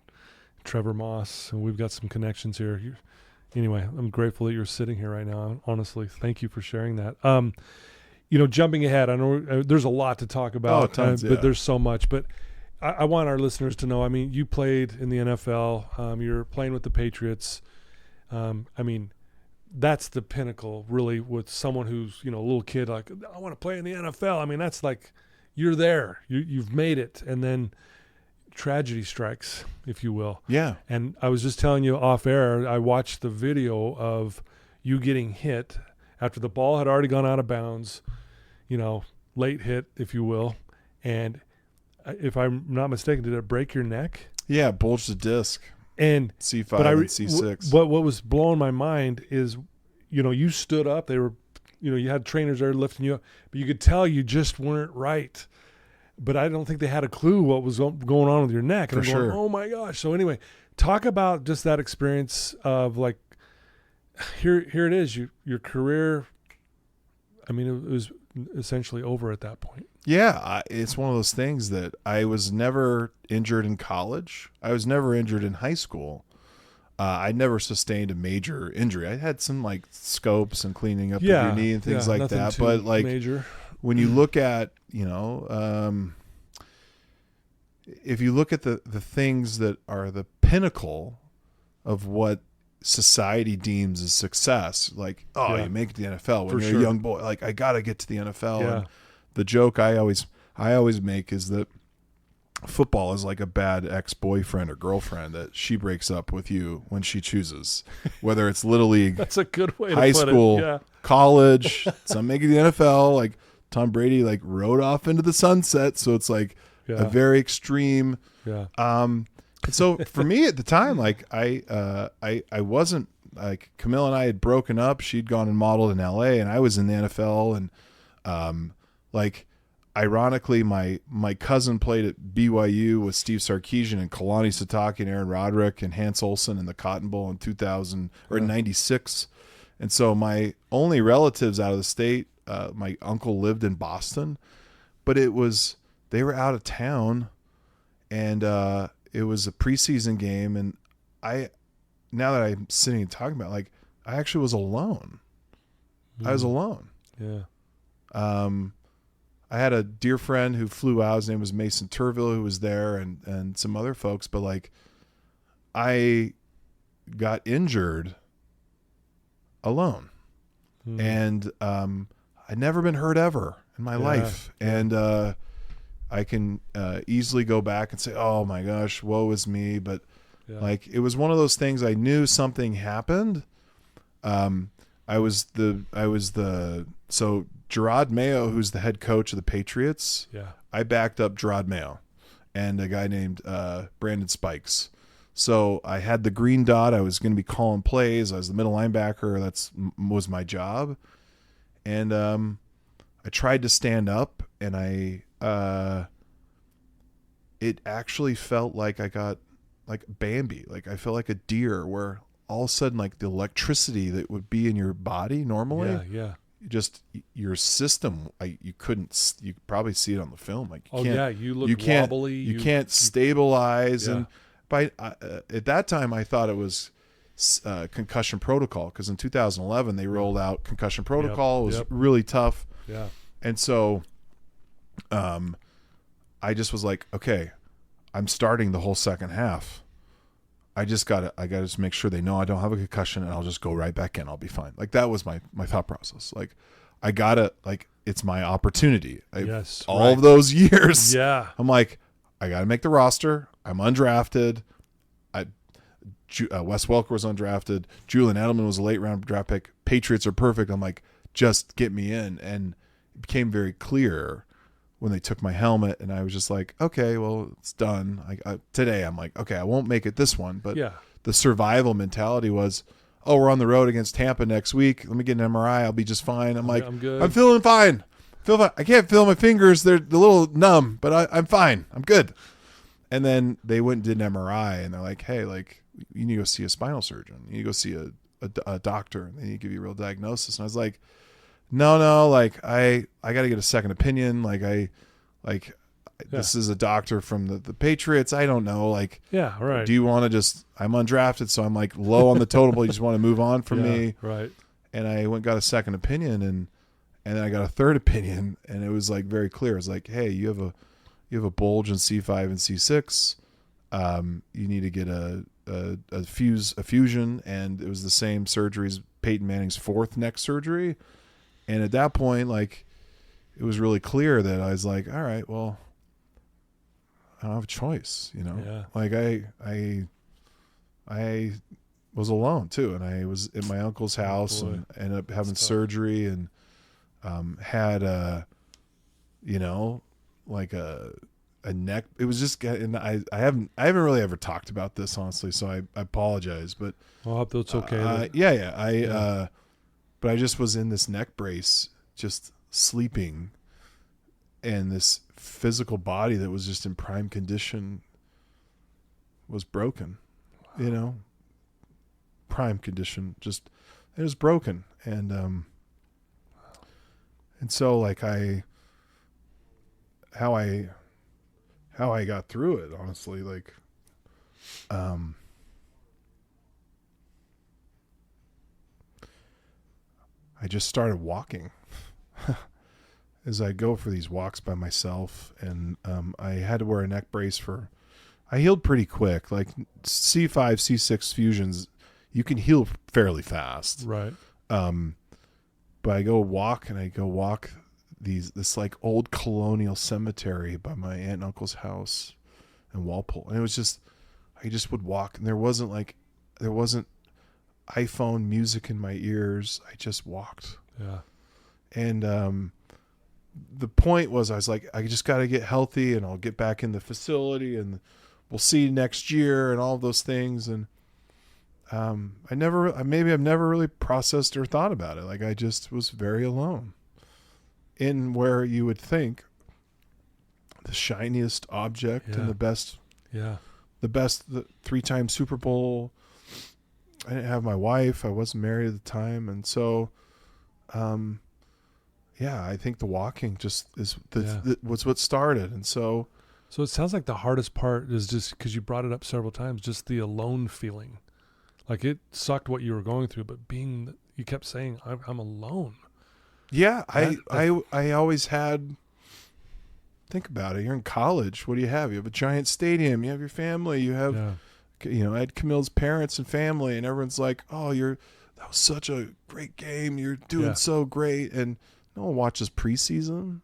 Trevor Moss. And we've got some connections here. Anyway, I'm grateful that you're sitting here right now. Honestly, thank you for sharing that. Jumping ahead, I know there's a lot to talk about, but there's so much. But I want our listeners to know, I mean, you played in the NFL. You're playing with the Patriots. I mean, that's the pinnacle, really, with someone who's, a little kid, like, I want to play in the NFL. I mean, that's like, you're there. You've made it. And then tragedy strikes, if you will. Yeah. And I was just telling you off air, I watched the video of you getting hit after the ball had already gone out of bounds, late hit, if you will. And if I'm not mistaken, did it break your neck? Yeah, bulged the disc. And C5 and C6. What was blowing my mind is, you stood up. They were, you had trainers there lifting you up, but you could tell you just weren't right. But I don't think they had a clue what was going on with your neck. And I'm going, oh my gosh. So anyway, talk about just that experience of like, here it is, your career. I mean, it was essentially over at that point. Yeah. It's one of those things that I was never injured in college. I was never injured in high school. I never sustained a major injury. I had some like scopes and cleaning up of your knee and things like that. But like major. When you look at, if you look at the things that are the pinnacle of what society deems as success. Like, oh, you make it to the NFL when you're a young boy. Like, I got to get to the NFL. Yeah. And the joke I always make is that football is like a bad ex-boyfriend or girlfriend that she breaks up with you when she chooses, whether it's little league, that's a good way high to put school, it. college, some making the NFL. Like Tom Brady, like rode off into the sunset. So it's like a very extreme. Yeah. And so for me at the time, like I wasn't like Kamille and I had broken up. She'd gone and modeled in LA and I was in the NFL. And like ironically, my cousin played at BYU with Steve Sarkisian and Kalani Sitake and Aaron Roderick and Hans Olsen in the Cotton Bowl in 2000 or in 96. And so my only relatives out of the state, my uncle lived in Boston, but they were out of town and it was a preseason game. And now that I'm sitting and talking about it, like I actually was alone. I was alone. Yeah. I had a dear friend who flew out. His name was Mason Turville, who was there, and some other folks. But like, I got injured alone, and I'd never been hurt ever in my life. And I can easily go back and say, "Oh my gosh, woe is me!" But like, it was one of those things. I knew something happened. So Gerard Mayo, who's the head coach of the Patriots, I backed up Gerard Mayo and a guy named Brandon Spikes. So I had the green dot. I was going to be calling plays. I was the middle linebacker. Was my job. And I tried to stand up, and it actually felt like I got like Bambi. Like I felt like a deer where all of a sudden, like the electricity that would be in your body normally. Just your system, you could probably see it on the film. Like you look wobbly. You can't stabilize. And at that time, I thought it was concussion protocol, because in 2011 they rolled out concussion protocol. It was really tough. Yeah, and so, I just was like, okay, I'm starting the whole second half. I gotta just make sure they know I don't have a concussion, and I'll just go right back in. I'll be fine. Like that was my thought process. Like it's my opportunity. All of those years. Yeah. I'm like, I gotta make the roster. I'm undrafted. Wes Welker was undrafted. Julian Edelman was a late round draft pick. Patriots are perfect. I'm like, just get me in. And it became very clear when they took my helmet, and I was just like, okay, well, it's done. Today I'm like, okay, I won't make it this one. But the survival mentality was, oh, we're on the road against Tampa next week. Let me get an MRI. I'll be just fine. I'm like, I'm good. I'm feeling fine. I can't feel my fingers. They're a little numb, but I'm fine. I'm good. And then they went and did an MRI, and they're like, hey, like, you need to go see a spinal surgeon. You need to go see a doctor, and they need to give you a real diagnosis. And I was like, no, like I got to get a second opinion. This is a doctor from the Patriots. I don't know. Like, do you want to I'm undrafted, so I'm like low on the total. You just want to move on from me. Right. And I went, got a second opinion, and then I got a third opinion, and it was like very clear. It's like, hey, you have a bulge in C5 and C6. You need to get a fusion, and it was the same surgery as Peyton Manning's fourth neck surgery. And at that point, like, it was really clear that I was like, all right, well, I don't have a choice, you know? Yeah. Like I was alone too. And I was at my uncle's house and ended up having surgery, and had a neck. It was just, and I haven't really ever talked about this, honestly. So I apologize, but I hope that's okay. But I just was in this neck brace, just sleeping, and this physical body that was just in prime condition was broken. Prime condition, just it was broken, and so like how I got through it, honestly, like I just started walking as I go for these walks by myself. And I had to wear a neck brace I healed pretty quick. Like C5, C6 fusions, you can heal fairly fast. Right. But I go walk this like old colonial cemetery by my aunt and uncle's house in Walpole. And it was just, I just would walk, and there wasn't iPhone music in my ears. I just walked. Yeah. And the point was, I was like, I just got to get healthy, and I'll get back in the facility, and we'll see next year, and all those things. And I've never really processed or thought about it. Like, I just was very alone in where you would think the shiniest object and the best, the 3-time Super Bowl. I didn't have my wife. I wasn't married at the time. And so, I think the walking just was what started. And so it sounds like the hardest part is just, because you brought it up several times, just the alone feeling. Like, it sucked what you were going through, but you kept saying, I'm alone. Yeah. I always had, think about it. You're in college. What do you have? You have a giant stadium. You have your family. You have, I had Kamille's parents and family, and everyone's like, oh, that was such a great game. You're doing so great. And no one watches preseason.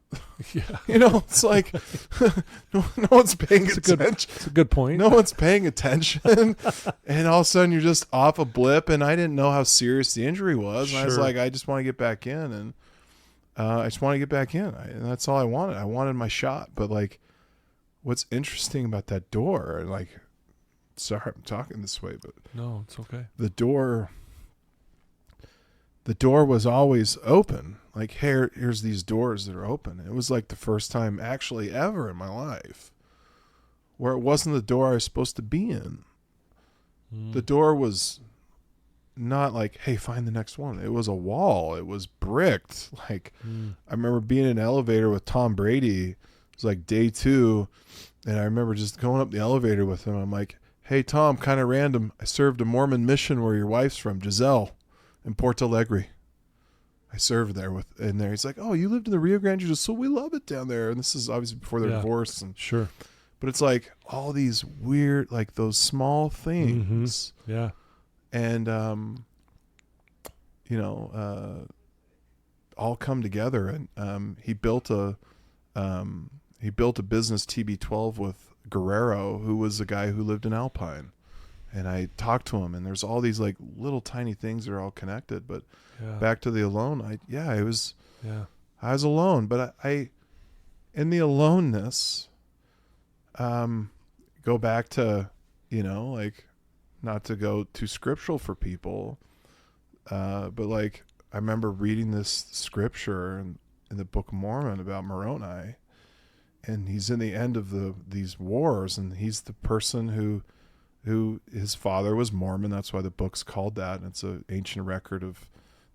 Yeah. It's like no one's paying attention. It's a good point. No one's paying attention. And all of a sudden you're just off a blip, and I didn't know how serious the injury was. And I was like, I just want to get back in, and I just want to get back in. And that's all I wanted. I wanted my shot. But like, what's interesting about that door, and like, sorry I'm talking this way, but no, it's okay. The door was always open. Like, here's these doors that are open. It was like the first time actually ever in my life where it wasn't the door I was supposed to be in. The door was not like, hey, find the next one. It was a wall. It was bricked. Like, I remember being in an elevator with Tom Brady. It was like day 2. And I remember just going up the elevator with him. I'm like, hey, Tom, kind of random. I served a Mormon mission where your wife's from, Giselle, in Porto Alegre. I served there in there. He's like, oh, you lived in the Rio Grande do Sul. We love it down there. And this is obviously before their divorce. And sure. But it's like all these weird, like those small things. Mm-hmm. Yeah. And, all come together. And he built a business, TB12, with Guerrero, who was a guy who lived in Alpine. And I talked to him, and there's all these like little tiny things that are all connected. But back to the alone, I was alone, but I in the aloneness, go back to, like, not to go too scriptural for people, but like, I remember reading this scripture in the Book of Mormon about Moroni, and he's in the end of these wars, and he's the person who his father was Mormon. That's why the book's called that. And it's an ancient record of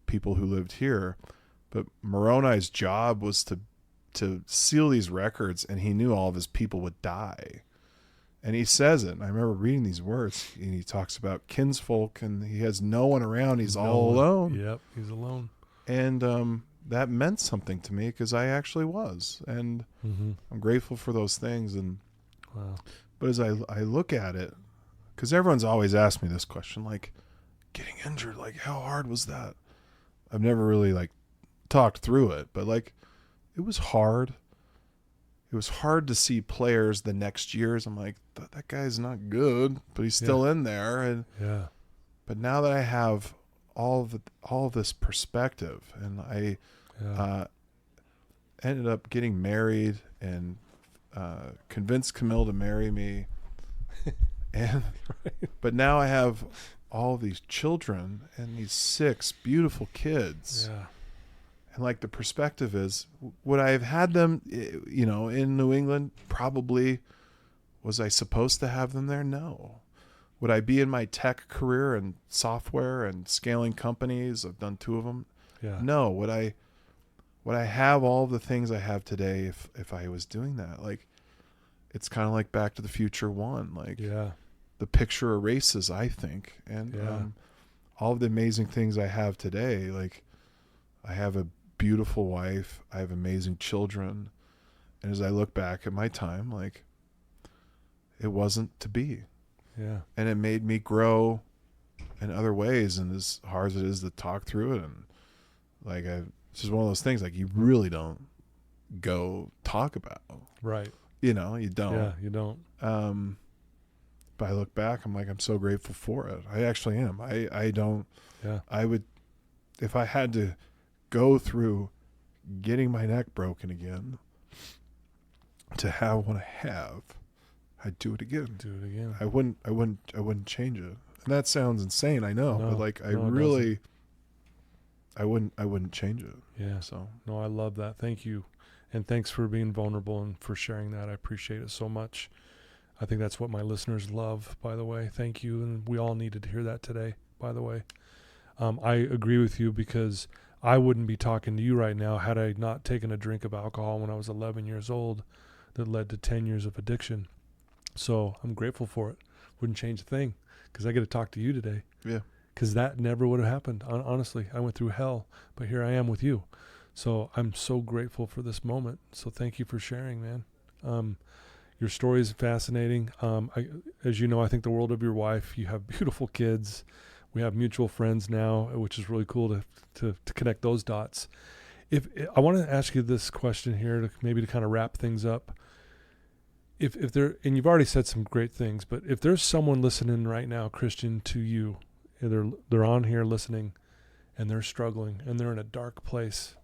people who lived here. But Moroni's job was to seal these records, and he knew all of his people would die. And he says it. And I remember reading these words, and he talks about kinsfolk, and he has no one around. He's all alone. Yep, he's alone. And that meant something to me, because I actually was. And I'm grateful for those things. And but as I look at it, because everyone's always asked me this question, like, getting injured, like, how hard was that? I've never really, like, talked through it, but, like, it was hard. It was hard to see players the next years. I'm like, that guy's not good, but he's still in there. And but now that I have all of this perspective, and I ended up getting married and convinced Kamille to marry me. And but now I have all these children and these 6 beautiful kids. Yeah. And like, the perspective is, would I have had them, in New England? Probably. Was I supposed to have them there? No. Would I be in my tech career and software and scaling companies? I've done 2 of them. Yeah. No. Would I have all the things I have today if I was doing that? Like, it's kind of like Back to the Future 1. Like, the picture erases, I think. And all of the amazing things I have today, like, I have a beautiful wife. I have amazing children. And as I look back at my time, like, it wasn't to be. Yeah. And it made me grow in other ways. And as hard as it is to talk through it, and like, it's just one of those things, like, you really don't go talk about. Right. You know, you don't. Yeah, you don't. But I look back, I'm like, I'm so grateful for it. I actually am. I don't. Yeah. I would, if I had to go through getting my neck broken again to have what I have, I'd do it again. Do it again. I wouldn't change it. And that sounds insane, I know, but like, I wouldn't change it. Yeah. So no, I love that. Thank you. And thanks for being vulnerable and for sharing that. I appreciate it so much. I think that's what my listeners love, by the way. Thank you. And we all needed to hear that today, by the way. I agree with you, because I wouldn't be talking to you right now had I not taken a drink of alcohol when I was 11 years old that led to 10 years of addiction. So I'm grateful for it. Wouldn't change a thing, because I get to talk to you today. yeah. Because that never would have happened. Honestly, I went through hell, but here I am with you. So I'm so grateful for this moment. So thank you for sharing, man. Your story is fascinating. As you know, I think the world of your wife. You have beautiful kids. We have mutual friends now, which is really cool to connect those dots. If I want to ask you this question here, to kind of wrap things up. If there, and you've already said some great things, but if there's someone listening right now, Christian, to you, they're on here listening, and they're struggling, and they're in a dark place,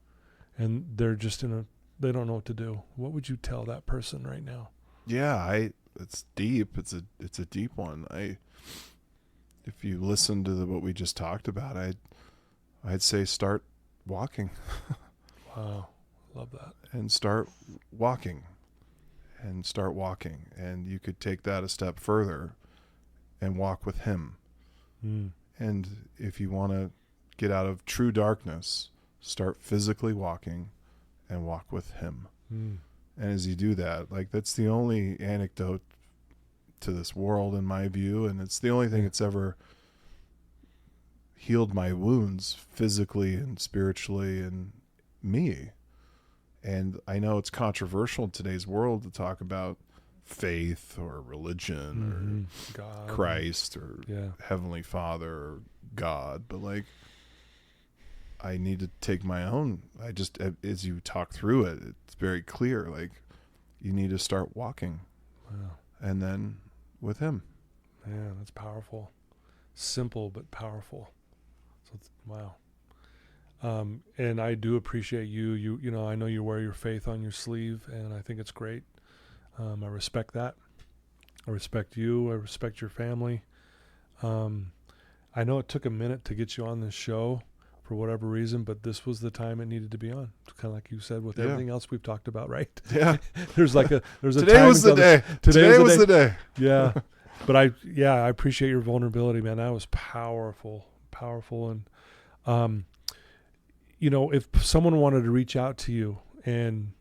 and they're just they don't know what to do, what would you tell that person right now? Yeah, it's deep. It's a deep one. If you listen to what we just talked about, I'd say start walking. Wow, love that. And start walking. And you could take that a step further and walk with him. Mm. And if you want to get out of true darkness, start physically walking and walk with him. Mm. And as you do that, like, that's the only antidote to this world, in my view. And it's the only thing that's ever healed my wounds physically and spiritually and me. And I know it's controversial in today's world to talk about faith or religion or God, Christ or Heavenly Father or God, but like, I need to take my own. As you talk through it, it's very clear, like, you need to start walking. Wow. And then with him. Man, that's powerful. Simple but powerful. So wow. And I do appreciate you. You know, I know you wear your faith on your sleeve, and I think it's great. I respect that. I respect you. I respect your family. I know it took a minute to get you on this show for whatever reason, but this was the time it needed to be on. It's kind of like you said with everything else we've talked about, right? Yeah. there's a today was the day. Today was the day. Yeah. But I appreciate your vulnerability, man. That was powerful. And, you know, if someone wanted to reach out to you and,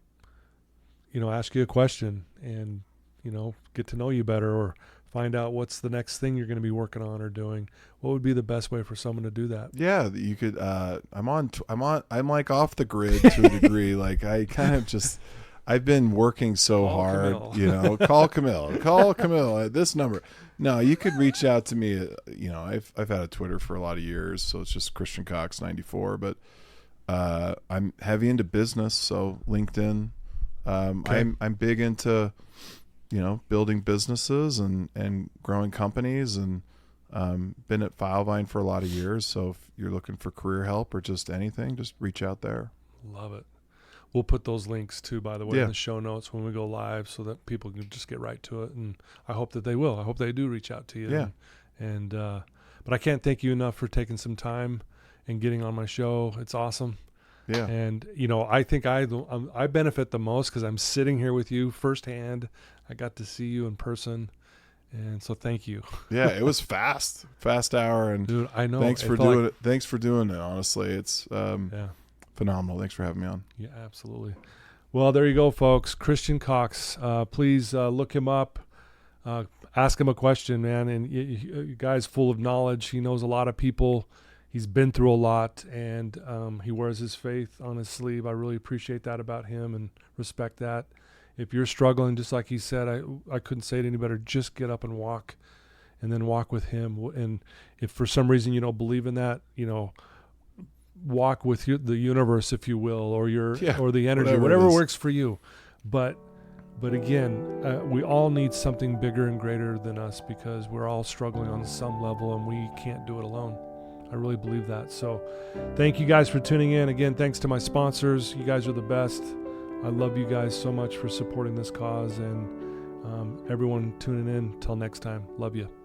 you know, ask you a question and, you know, get to know you better or find out what's the next thing you're going to be working on or doing, what would be the best way for someone to do that? Yeah, you could, I'm like off the grid to a degree. Like, I kind of just, I've been working so hard, Kamille. You know, call Kamille at this number. No, you could reach out to me. You know, I've had a Twitter for a lot of years, so it's just Christian Cox 94, but I'm heavy into business. So LinkedIn, okay. I'm big into, you know, building businesses and growing companies, and been at Filvine for a lot of years. So if you're looking for career help or just anything, just reach out there. Love it. We'll put those links too, by the way, in the show notes when we go live, so that people can just get right to it. And I hope that they will. I hope they do reach out to you. Yeah. And but I can't thank you enough for taking some time and getting on my show. It's awesome. Yeah. And, you know, I think I benefit the most because I'm sitting here with you firsthand. I got to see you in person. And so thank you. Yeah, it was fast hour. And dude, I know. Thanks for doing it. Thanks for doing it. Honestly, it's phenomenal. Thanks for having me on. Yeah, absolutely. Well, there you go, folks. Christian Cox. Please look him up. Ask him a question, man. And you guys, full of knowledge. He knows a lot of people. He's been through a lot, and he wears his faith on his sleeve. I really appreciate that about him and respect that. If you're struggling, just like he said, I couldn't say it any better. Just get up and walk and then walk with him. And if for some reason you don't believe in that, walk with the universe, if you will, or or the energy, whatever works for you. But again, we all need something bigger and greater than us, because we're all struggling on some level and we can't do it alone. I really believe that. So thank you guys for tuning in. Again, thanks to my sponsors. You guys are the best. I love you guys so much for supporting this cause, and everyone tuning in. Till next time. Love you.